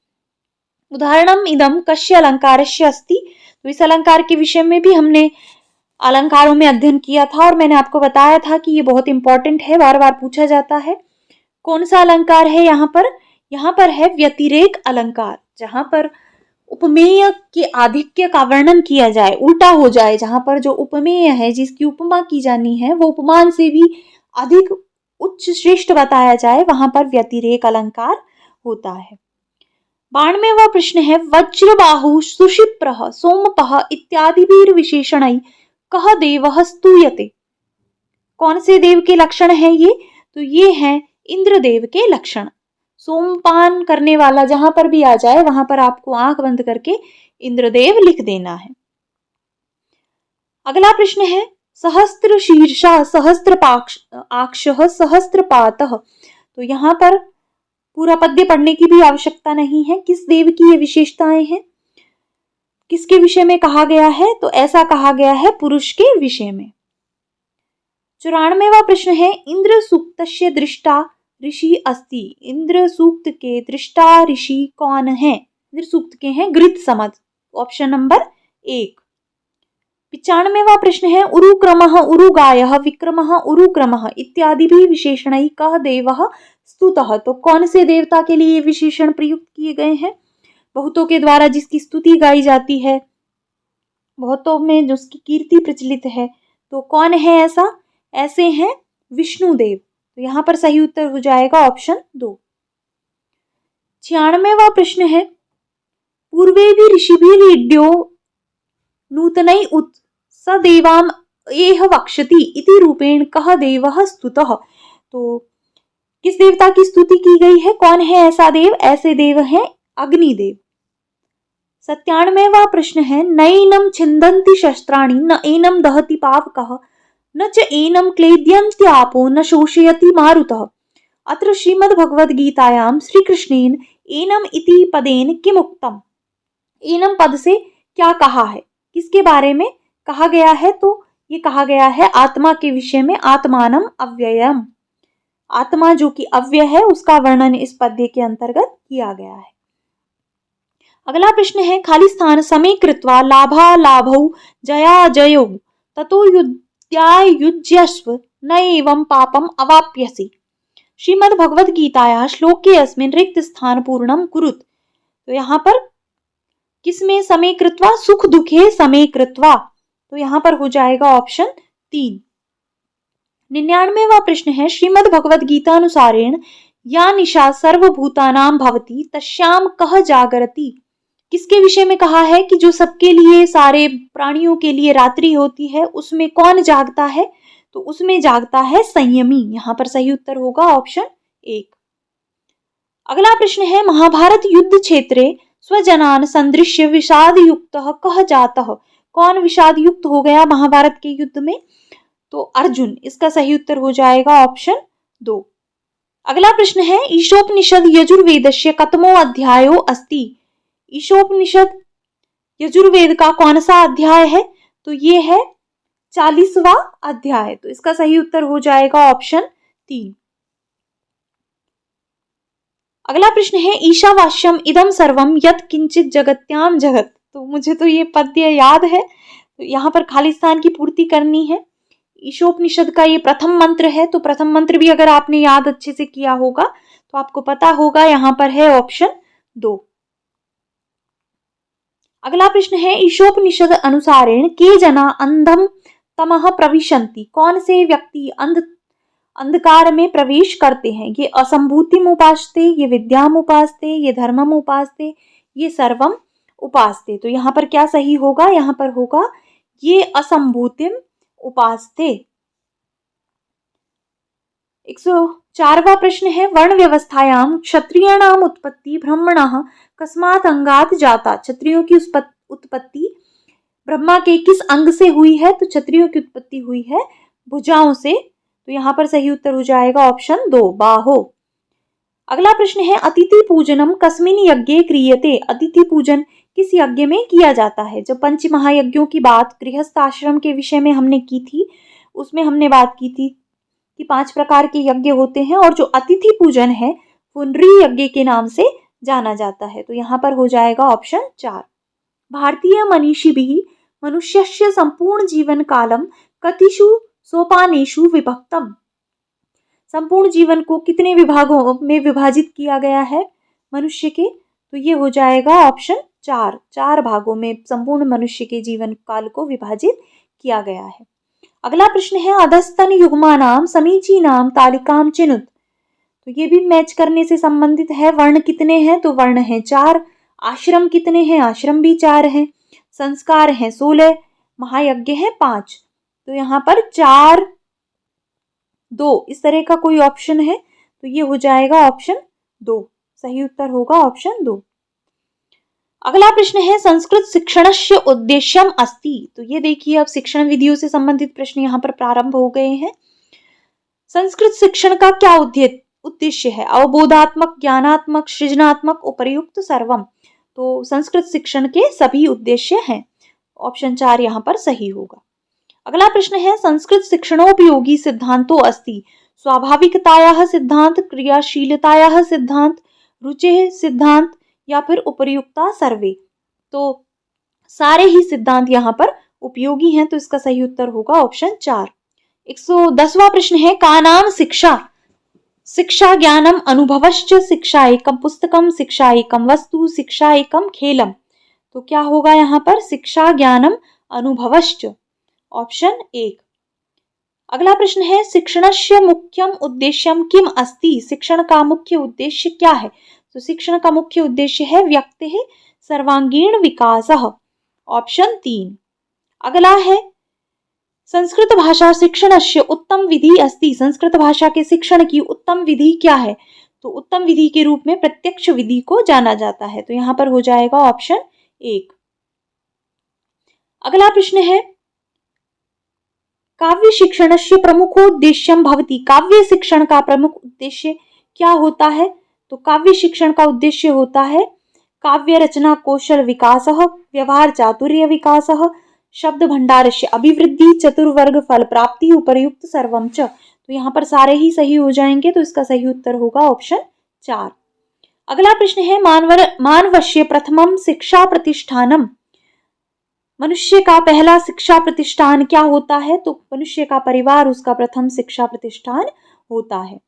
[SPEAKER 1] उदाहरणम इदम कस्य अलंकारस्य अस्ति। तो इस अलंकार के विषय में भी हमने अलंकारों में अध्ययन किया था और मैंने आपको बताया था कि ये बहुत इंपॉर्टेंट है, बार बार पूछा जाता है। कौन सा अलंकार है यहाँ पर? यहाँ पर है व्यतिरेक अलंकार, जहां पर उपमेय के आधिक्य का वर्णन किया जाए, उल्टा हो जाए, जहां पर जो उपमेय है जिसकी उपमा की जानी है वो उपमान से भी अधिक उच्च श्रेष्ठ बताया जाए, वहां पर व्यतिरेक अलंकार होता है। 92वां प्रश्न है, वज्रबाहु सुशिप्रः सोमपः इत्यादिभिर विशेषणैः कः देवः स्तूयते। कौन से देव के लक्षण हैं ये? तो ये हैं इंद्रदेव के लक्षण। सोमपान करने वाला जहां पर भी आ जाए वहां पर आपको आंख बंद करके इंद्रदेव लिख देना है। अगला प्रश्न है, सहस्त्र शीर्षा सहस्त्र आक्षः सहस्त्रपातः। तो यहाँ पर पूरा पद्य पढ़ने की भी आवश्यकता नहीं है। किस देव की ये विशेषताएं हैं, किसके विषय में कहा गया है? तो ऐसा कहा गया है पुरुष के विषय में। 94वां प्रश्न है, इंद्र सूक्तस्य दृष्टा ऋषि अस्ति। इंद्र सूक्त के दृष्टा ऋषि कौन है? इंद्र सूक्त के हैं गृत्समद, ऑप्शन नंबर 1। 95वां प्रश्न है, उरुक्रमः उरुगायः विक्रमः उरुक्रमः इत्यादि भी विशेषणैः कः देवः स्तुतः। तो कौन से देवता के लिए विशेषण प्रयुक्त किए गए हैं? बहुतों के द्वारा जिसकी स्तुति गाई जाती है, बहुतों में जिसकी कीर्ति प्रचलित है, तो कौन है ऐसा? ऐसे हैं विष्णुदेव। तो यहां पर सही उत्तर हो जाएगा ऑप्शन 2। 96वां प्रश्न है, पूर्वे भी ऋषिभिर्यज्ञो नूतनै उत स देवाम एह वक्षति इति रूपेण कः देवः स्तुतः। तो किस देवता की स्तुति की गई है? कौन है ऐसा देव? ऐसे देव हैं अग्निदेव। 97वां प्रश्न है, नैनम छिन्दन्ति शस्त्राणि न एनम दहति पावकः न च एनम क्लेद्यन्त्यापो न शोषयति मारुतः। अत्र श्रीमद्भगवद्गीतायां श्रीकृष्णेन एनम इति पदेन किम उक्तम। एनम पद से क्या कहा है, किसके बारे में कहा गया है? तो ये कहा गया है आत्मा के विषय में, आत्मानम अव्ययम। आत्मा जो कि अव्यय है उसका वर्णन इस पद्य के अंतर्गत किया गया है। अगला प्रश्न है, खाली स्थान समे कृत्वा लाभा लाभौ जया जयो ततो युज्यस्व न एवं पापम अवाप्यसि। श्रीमद्भगवद्गीतायाः श्लोके अस्मिन् रिक्त स्थान पूर्णम कुरुत। तो यहाँ पर किसमें समे कृत्वा? सुख दुखे समे कृत्वा। तो यहाँ पर हो जाएगा ऑप्शन 3। 99वां प्रश्न है, श्रीमद्भगवद्गीता अनुसारेण या निशा सर्वभूतानां भवति तस्याम कः जागरति। किसके विषय में कहा है कि जो सबके लिए, सारे प्राणियों के लिए रात्रि होती है, उसमें कौन जागता है? तो उसमें जागता है संयमी। यहाँ पर सही उत्तर होगा ऑप्शन 1। अगला प्रश्न है, महाभारत युद्ध क्षेत्रे स्वजनान संदृश्य विषाद युक्तः कः जातः। कौन विषाद युक्त हो गया महाभारत के युद्ध में? तो अर्जुन। इसका सही उत्तर हो जाएगा ऑप्शन 2। अगला प्रश्न है, ईशोपनिषद यजुर्वेदस्य कतमो अध्यायो अस्ति। ईशोपनिषद यजुर्वेद का कौन सा अध्याय है? तो ये है 40वां अध्याय। तो इसका सही उत्तर हो जाएगा ऑप्शन 3। अगला प्रश्न है, ईशावास्यम इदम सर्वम यत् किंचित जगत्याम जगत। तो मुझे तो ये पद्य याद है, तो यहाँ पर खाली स्थान की पूर्ति करनी है। ईशोपनिषद का ये प्रथम मंत्र है, तो प्रथम मंत्र भी अगर आपने याद अच्छे से किया होगा तो आपको पता होगा। यहाँ पर है ऑप्शन 2। अगला प्रश्न है, ईशोपनिषद अनुसारेण के जना अंधम तमः प्रविशन्ति। कौन से व्यक्ति अंधकार में प्रवेश करते हैं? ये असंभूतिम उपासते, ये विद्याम उपासते, ये धर्मम उपासते, ये सर्वम उपासते। तो यहाँ पर क्या सही होगा? यहाँ पर होगा ये असंभूतिम उपासते। 104वां प्रश्न है, वर्ण व्यवस्थायाम क्षत्रियाणाम उत्पत्ति ब्रह्मणः कस्मात् अंगात् जाता। क्षत्रियों की उत्पत्ति ब्रह्मा के किस अंग से हुई है? तो क्षत्रियों की उत्पत्ति हुई है भुजाओं से। तो यहाँ पर सही उत्तर हो जाएगा ऑप्शन 2, बाहो। अगला प्रश्न है अतिथि पूजनम कस्मिन् यज्ञे क्रियते। अतिथि पूजन किस यज्ञ में किया जाता है? जब पंच महायज्ञों की बात गृहस्थ आश्रम के विषय में हमने की थी, उसमें हमने बात की थी कि 5 प्रकार के यज्ञ होते हैं और जो अतिथि पूजन है वो नृ यज्ञ के नाम से जाना जाता है। तो यहाँ पर हो जाएगा ऑप्शन 4। भारतीय मनीषिभिः मनुष्यस्य संपूर्ण जीवन कालम कतिषु सोपानेषु विभक्तम। संपूर्ण जीवन को कितने विभागों में विभाजित किया गया है मनुष्य के? तो ये हो जाएगा ऑप्शन 4। 4 भागों में संपूर्ण मनुष्य के जीवन काल को विभाजित किया गया है। अगला प्रश्न है अधस्तन युग्मानाम समीचीनाम तालिकाम चिनुत। तो ये भी मैच करने से संबंधित है। वर्ण कितने हैं? तो वर्ण है 4। आश्रम कितने हैं? आश्रम भी 4 हैं। संस्कार हैं 16, महायज्ञ है 5। तो यहाँ पर 4, 2 इस तरह का कोई ऑप्शन है तो ये हो जाएगा ऑप्शन 2। सही उत्तर होगा ऑप्शन 2। अगला प्रश्न है संस्कृत शिक्षणस्य उद्देश्यम अस्ति। तो ये देखिए अब शिक्षण विधियों से संबंधित प्रश्न यहाँ पर प्रारंभ हो गए हैं। संस्कृत शिक्षण का क्या उद्देश्य है? अवबोधात्मक, ज्ञानात्मक, सृजनात्मक, उपर्युक्त, सर्वम। तो संस्कृत शिक्षण के सभी उद्देश्य हैं। ऑप्शन 4 यहाँ पर सही होगा। अगला प्रश्न है संस्कृत शिक्षणोपयोगी सिद्धांतो अस्ति। स्वाभाविकतायाः सिद्धांत, क्रियाशीलतायाः सिद्धांत, रुचेः सिद्धांत या फिर उपर्युक्ता सर्वे। तो सारे ही सिद्धांत यहाँ पर उपयोगी हैं तो इसका सही उत्तर होगा ऑप्शन 4। 110वां प्रश्न है का नाम शिक्षा। शिक्षा ज्ञानम अनुभवश्च, शिक्षा एकम पुस्तकम, शिक्षा एकम वस्तु, शिक्षा एकम खेलम। तो क्या होगा यहाँ पर? शिक्षा ज्ञानम अनुभवश्च, ऑप्शन 1। अगला प्रश्न है शिक्षणस्य मुख्यम उद्देश्यम किम अस्ति। शिक्षण का मुख्य उद्देश्य क्या है? तो शिक्षण का मुख्य उद्देश्य है व्यक्तिः सर्वांगीण विकासः, ऑप्शन 3। अगला है संस्कृत भाषा शिक्षणस्य उत्तम विधि अस्ति। संस्कृत भाषा के शिक्षण की उत्तम विधि क्या है? तो उत्तम विधि के रूप में प्रत्यक्ष विधि को जाना जाता है। तो यहाँ पर हो जाएगा ऑप्शन 1। अगला प्रश्न है काव्य शिक्षणस्य प्रमुखोद्देश्यम भवति। काव्य शिक्षण का प्रमुख उद्देश्य क्या होता है? तो काव्य शिक्षण का उद्देश्य होता है काव्य रचना कौशल विकासः, व्यवहार चातुर्य विकासः, शब्द भंडारस्य अभिवृद्धि, चतुर्वर्ग फल प्राप्ति, उपर्युक्त सर्वम च। तो यहाँ पर सारे ही सही हो जाएंगे तो इसका सही उत्तर होगा ऑप्शन 4। अगला प्रश्न है मानवस्य प्रथमम शिक्षा प्रतिष्ठानम। मनुष्य का पहला शिक्षा प्रतिष्ठान क्या होता है? तो मनुष्य का परिवार उसका प्रथम शिक्षा प्रतिष्ठान होता है।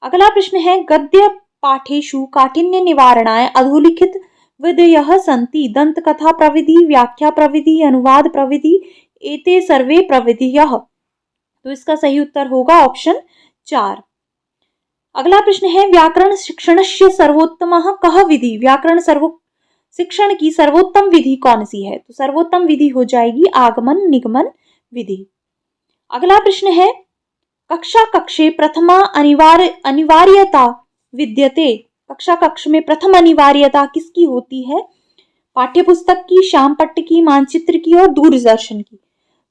[SPEAKER 1] अगला प्रश्न है गद्य पाठेषु काठिन्य निवारणाय अधोलिखित विधयः सन्ति। दंत कथा प्रविधि, व्याख्या प्रविधि, अनुवाद प्रविधि, एते सर्वे प्रविधयः। तो इसका सही उत्तर होगा ऑप्शन 4। अगला प्रश्न है व्याकरण शिक्षणस्य सर्वोत्तमः कः विधि। व्याकरण शिक्षण की सर्वोत्तम विधि कौन सी है? तो सर्वोत्तम विधि हो जाएगी आगमन निगमन विधि। अगला प्रश्न है कक्षा कक्षे प्रथमा अनिवार्यता विद्यते। कक्षा कक्ष में प्रथम अनिवार्यता किसकी होती है? पाठ्यपुस्तक की, श्यामपट्ट की, मानचित्र की और दूरदर्शन की।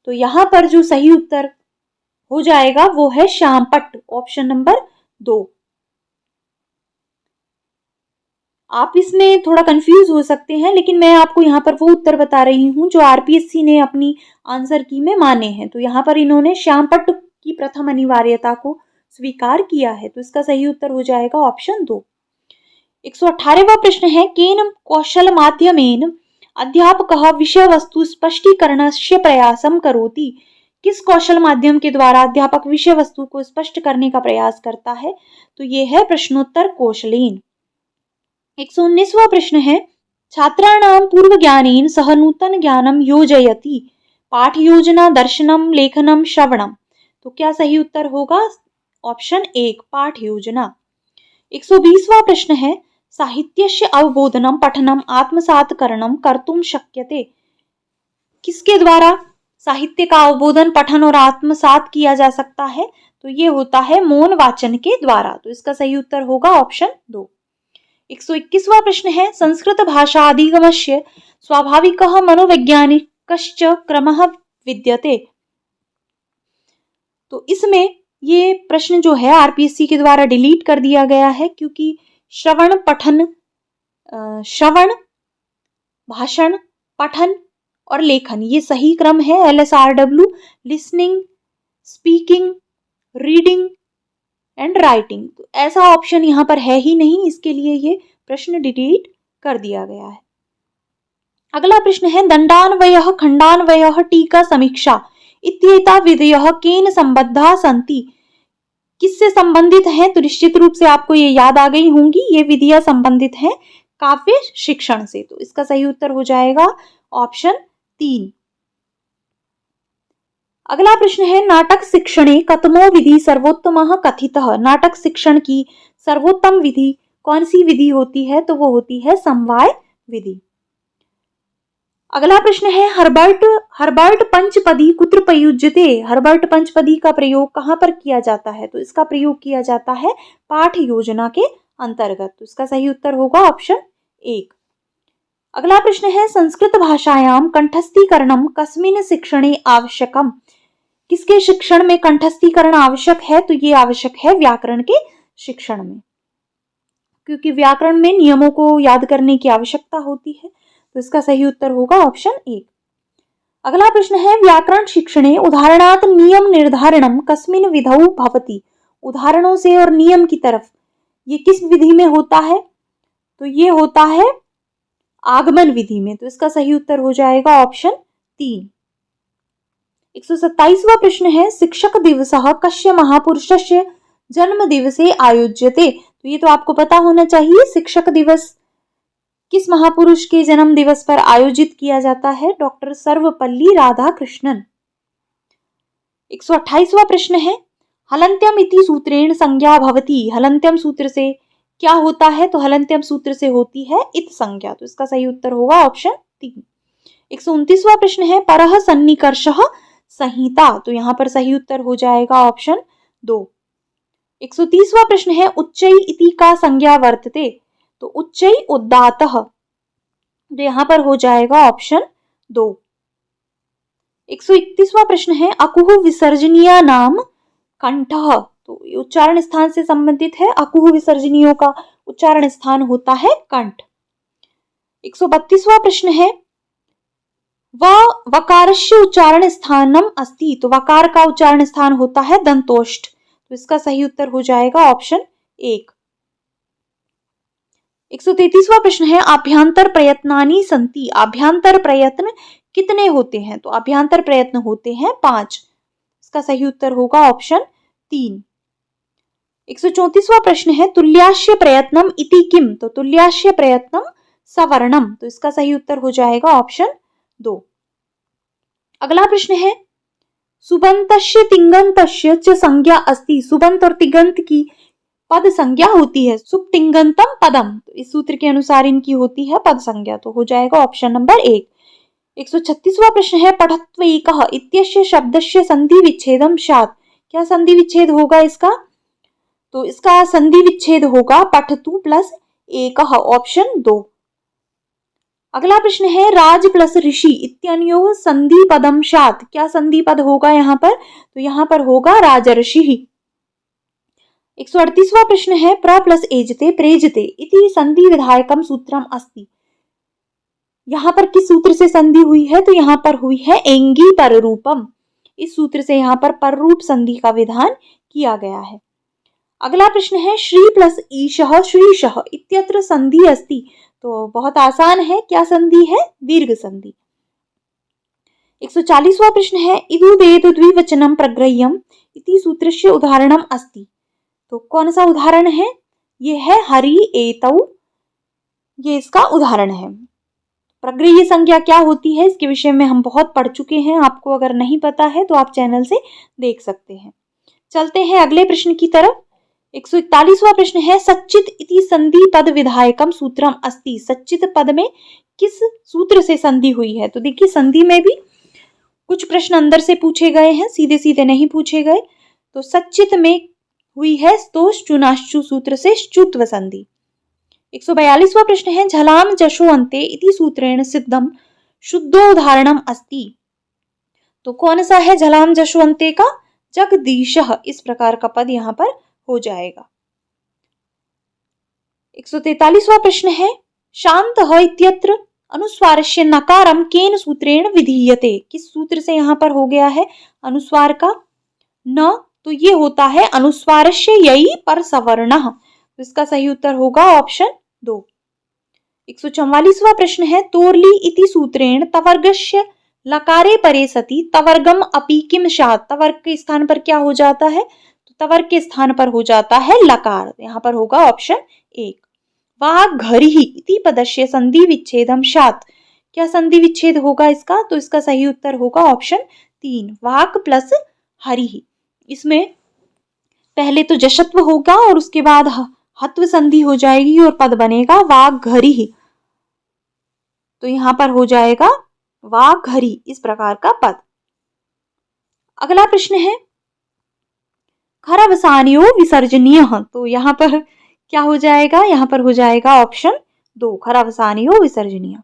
[SPEAKER 1] तो यहाँ पर जो सही उत्तर हो जाएगा वो है श्यामपट्ट, ऑप्शन नंबर 2। आप इसमें थोड़ा कंफ्यूज हो सकते हैं लेकिन मैं आपको यहाँ पर वो उत्तर बता रही हूँ जो आरपीएससी ने अपनी आंसर की में माने हैं। तो यहाँ पर इन्होंने श्यामपट्ट की प्रथम अनिवार्यता को स्वीकार किया है तो इसका सही उत्तर हो जाएगा ऑप्शन 2। 118वां प्रश्न है केन कौशल माध्यमेन अध्यापकः विषय वस्तु स्पष्टीकरणस्य प्रयासम करोति। किस कौशल माध्यम के द्वारा अध्यापक विषय वस्तु को स्पष्ट करने का प्रयास करता है? तो ये है प्रश्नोत्तर कौशलेन। 119वां प्रश्न है छात्राणां पूर्व ज्ञानेन सह नूतन ज्ञानम योजयति। पाठ योजना, दर्शनम, लेखनम, श्रवणम। तो क्या सही उत्तर होगा? ऑप्शन 1 पाठ योजना। 120वां प्रश्न है साहित्यस्य अवबोधनम पठनम आत्मसात्करणम कर्तुम शक्यते। किसके द्वारा साहित्य का अवबोधन, पठन और आत्मसात किया जा सकता है? तो ये होता है मौन वाचन के द्वारा। तो इसका सही उत्तर होगा ऑप्शन 2। 121वां प्रश्न है संस्कृत भाषा अधिगमस्य स्वाभाविकः मनोवैज्ञानिकश्च क्रमः विद्यते। तो इसमें ये प्रश्न जो है आरपीएससी के द्वारा डिलीट कर दिया गया है क्योंकि श्रवण, पठन, श्रवण, भाषण, पठन और लेखन, ये सही क्रम है। LSRW, listening, speaking, reading and writing. तो ऐसा ऑप्शन यहाँ पर है ही नहीं, इसके लिए ये प्रश्न डिलीट कर दिया गया है। अगला प्रश्न है दंडान्वयः, खंडान्वयः, टीका, समीक्षा इत्येता विधयः केन संबद्धा सन्ति। किससे संबंधित है? तो निश्चित रूप से आपको ये याद आ गई होंगी, ये विधियां संबंधित हैं काव्य शिक्षण से। तो इसका सही उत्तर हो जाएगा ऑप्शन 3। अगला प्रश्न है नाटक शिक्षणे कतमो विधि सर्वोत्तमः कथितः। नाटक शिक्षण की सर्वोत्तम विधि कौन सी विधि होती है? तो वो होती है समवाय विधि। अगला प्रश्न है हर्बर्ट पंचपदी कुत्र प्रयुज्यते। हर्बर्ट पंचपदी का प्रयोग कहाँ पर किया जाता है? तो इसका प्रयोग किया जाता है पाठ योजना के अंतर्गत। तो इसका सही उत्तर होगा ऑप्शन 1। अगला प्रश्न है संस्कृत भाषायाम कंठस्थीकरणम कस्मिन् शिक्षणे आवश्यकम। किसके शिक्षण में कंठस्थीकरण आवश्यक है? तो ये आवश्यक है व्याकरण के शिक्षण में, क्योंकि व्याकरण में नियमों को याद करने की आवश्यकता होती है। तो इसका सही उत्तर होगा ऑप्शन 1। अगला प्रश्न है व्याकरण शिक्षणे उदाहरणात् नियम निर्धारणम कस्मिन् विधौ भवति। उदाहरणों से और नियम की तरफ ये किस विधि में होता है? तो ये होता है आगमन विधि में। तो इसका सही उत्तर हो जाएगा ऑप्शन 3। 127वां प्रश्न है शिक्षक दिवसः कस्य महापुरुषस्य जन्म दिवसे आयोज्यते। तो ये तो आपको पता होना चाहिए, शिक्षक दिवस किस महापुरुष के जन्म दिवस पर आयोजित किया जाता है? डॉक्टर सर्वपल्ली राधाकृष्णन। 128वां प्रश्न है हलन्त्यम इति सूत्रेण संज्ञा भवति। हलन्त्यम सूत्र से क्या होता है? तो हलन्त्यम सूत्र से होती है इत संज्ञा। तो इसका सही उत्तर होगा ऑप्शन 3। 129वां प्रश्न है परः सन्निकर्षः संहिता। तो यहाँ पर सही उत्तर हो जाएगा ऑप्शन 2। 130वां प्रश्न है उच्चै इति का संज्ञा वर्तते। तो उच्चै उदात्तः, तो यहाँ पर हो जाएगा ऑप्शन 2। 131वां प्रश्न है अकुह विसर्जनीय नाम कंठः। तो उच्चारण स्थान से संबंधित है, अकुह विसर्जनीयों का उच्चारण स्थान होता है कंठ। 132वां प्रश्न है वकारस्य उच्चारण स्थानम अस्ति। तो वकार का उच्चारण स्थान होता है दंतोष्ठ। तो इसका सही उत्तर हो जाएगा ऑप्शन 1। 133वां प्रश्न है आभ्यंतर प्रयत्नानि सन्ति। आभ्यंतर प्रयत्न कितने होते हैं? तो आभ्यंतर प्रयत्न होते हैं 5। इसका सही उत्तर होगा ऑप्शन 3। 134वां प्रश्न है तुल्यास्य प्रयत्नम इति किम। तो तुल्यास्य प्रयत्नम सवर्णम। तो इसका सही उत्तर हो जाएगा ऑप्शन 2। अगला प्रश्न है सुबंतस्य तिङन्तस्य च संज्ञा अस्ति। सुबंत और तिङन्त की पद संज्ञा होती है सुप्तिङन्तम पदम। तो इस सूत्र के अनुसार इनकी होती है पद संज्ञा। तो हो जाएगा ऑप्शन नंबर 1। 136वां प्रश्न है पठत्वैकः इत्यस्य शब्दस्य संधि विच्छेदम स्यात्। क्या संधि विच्छेद होगा इसका? तो इसका संधि विच्छेद होगा पठतु प्लस एकः, ऑप्शन 2। अगला प्रश्न है राज प्लस ऋषि इत्यनयोः संधि पदम स्यात्। क्या संधि पद होगा यहाँ पर? तो यहाँ पर होगा राजर्षि। 138वां प्रश्न है प्र प्लस एजते प्रेजते इति संधि विधायकम सूत्रम अस्ति। यहाँ पर किस सूत्र से संधि हुई है? तो यहाँ पर हुई है एंगी पररूपम। इस सूत्र से यहाँ पर पररूप संधि का विधान किया गया है। अगला प्रश्न है श्री प्लस ईशः श्रीशः इत्यत्र संधि अस्ति। तो बहुत आसान है, क्या संधि है? दीर्घ संधि। 140वां प्रश्न है इदुदेत द्विवचनम प्रग्रह्यम इति सूत्रस्य उदाहरणम अस्ति। तो कौन सा उदाहरण है? ये है हरि एतौ, ये इसका उदाहरण है। प्रग्रह्य संज्ञा क्या होती है इसके विषय में हम बहुत पढ़ चुके हैं। आपको अगर नहीं पता है तो आप चैनल से देख सकते हैं। चलते हैं अगले प्रश्न की तरफ। 141वां प्रश्न है सच्चित इति संधि पद विधायकम सूत्रम अस्ति। सच्चित पद में किस सूत्र से संधि हुई है? तो देखिए संधि में भी कुछ प्रश्न अंदर से पूछे गए हैं, सीधे सीधे नहीं पूछे गए। तो सच्चित में हुई है स्तोष चुनाश्चु सूत्र से च्युत्व संधि। 142वां प्रश्न है झलाम जशो अन्ते इति सूत्रेण सिद्धम शुद्धोदाहरणम अस्ति। तो कौन सा है झलाम जशो अन्ते का? जगदीशः। इस प्रकार का पद यहाँ पर हो जाएगा। 143वां प्रश्न है शान्तः इत्यत्र अनुस्वारस्य नकारम केन सूत्रेण विधीयते। किस सूत्र से यहाँ पर हो गया है अनुस्वार का न, तो ये होता है अनुस्वारस्य यई पर सवर्णः। तो इसका सही उत्तर होगा ऑप्शन 2। 144वां प्रश्न है तोर्ली इति सूत्रेण तवर्गस्य लकारे परे सति तवर्गम अपि किम स्यात्। तवर्ग के स्थान पर क्या हो जाता है, तो तवर्ग के स्थान पर हो जाता है लकार। यहाँ पर होगा ऑप्शन 1। वाग्घरिः इति पदस्य संधि विच्छेदम स्यात्। क्या संधि विच्छेद होगा इसका, तो इसका सही उत्तर होगा ऑप्शन 3 वाक प्लस हरिः। इसमें पहले तो जशत्व होगा और उसके बाद हत्व संधि हो जाएगी और पद बनेगा वाग्घरिः। तो यहां पर हो जाएगा वाग्घरि, इस प्रकार का पद। अगला प्रश्न है खरवसान्यो विसर्जनीयः। तो यहाँ पर क्या हो जाएगा, यहाँ पर हो जाएगा ऑप्शन 2 खरवसान्यो विसर्जनीय।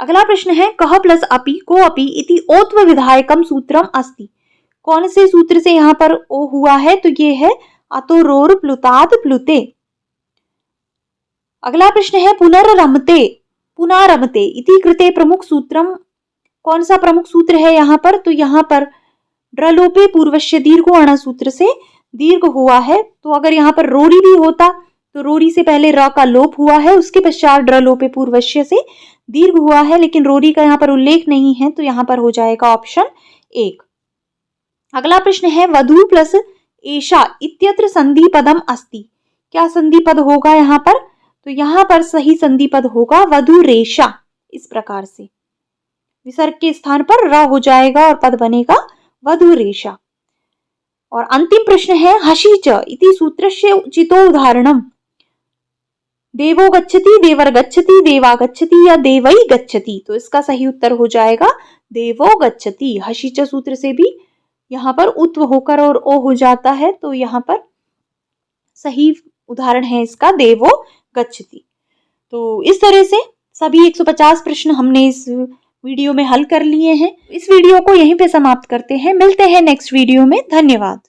[SPEAKER 1] अगला प्रश्न है कह प्लस अपि को अपि इति ओत्व विधायकम सूत्रम अस्ति। कौन से सूत्र से यहाँ पर ओ हुआ है, तो ये है अतोरोर प्लुतात् प्लुते। अगला प्रश्न है पुनररमते पुनारमते इति कृते प्रमुख सूत्रम। कौन सा प्रमुख सूत्र है यहाँ पर, तो यहाँ पर ड्रलोपे पूर्वस्य दीर्घो अण सूत्र से दीर्घ हुआ है। तो अगर यहाँ पर रोरी भी होता तो रोरी से पहले र का लोप हुआ है, उसके पश्चात ड्रलोपे पूर्वस्य से दीर्घ हुआ है, लेकिन रोरी का यहाँ पर उल्लेख नहीं है, तो यहाँ पर हो जाएगा ऑप्शन 1। अगला प्रश्न है वधु प्लस एषा इत्यत्र संधि पदम अस्ति। क्या संधि पद होगा यहाँ पर, तो यहाँ पर सही संधि पद होगा वधु रेशा। इस प्रकार से विसर्ग के स्थान पर र हो जाएगा और पद बनेगा वधु रेशा। और अंतिम प्रश्न है हसी च इति सूत्रस्य उचितो उदाहरणम। देवो गच्छति देवर गच्छति देवा गच्छति या देवै गच्छति। तो इसका सही उत्तर हो जाएगा देवो गच्छति। हसी च सूत्र से भी यहाँ पर उत्व होकर और ओ हो जाता है, तो यहाँ पर सही उदाहरण है इसका देवो गच्छति। तो इस तरह से सभी 150 प्रश्न हमने इस वीडियो में हल कर लिए हैं। इस वीडियो को यहीं पे समाप्त करते हैं, मिलते हैं नेक्स्ट वीडियो में। धन्यवाद।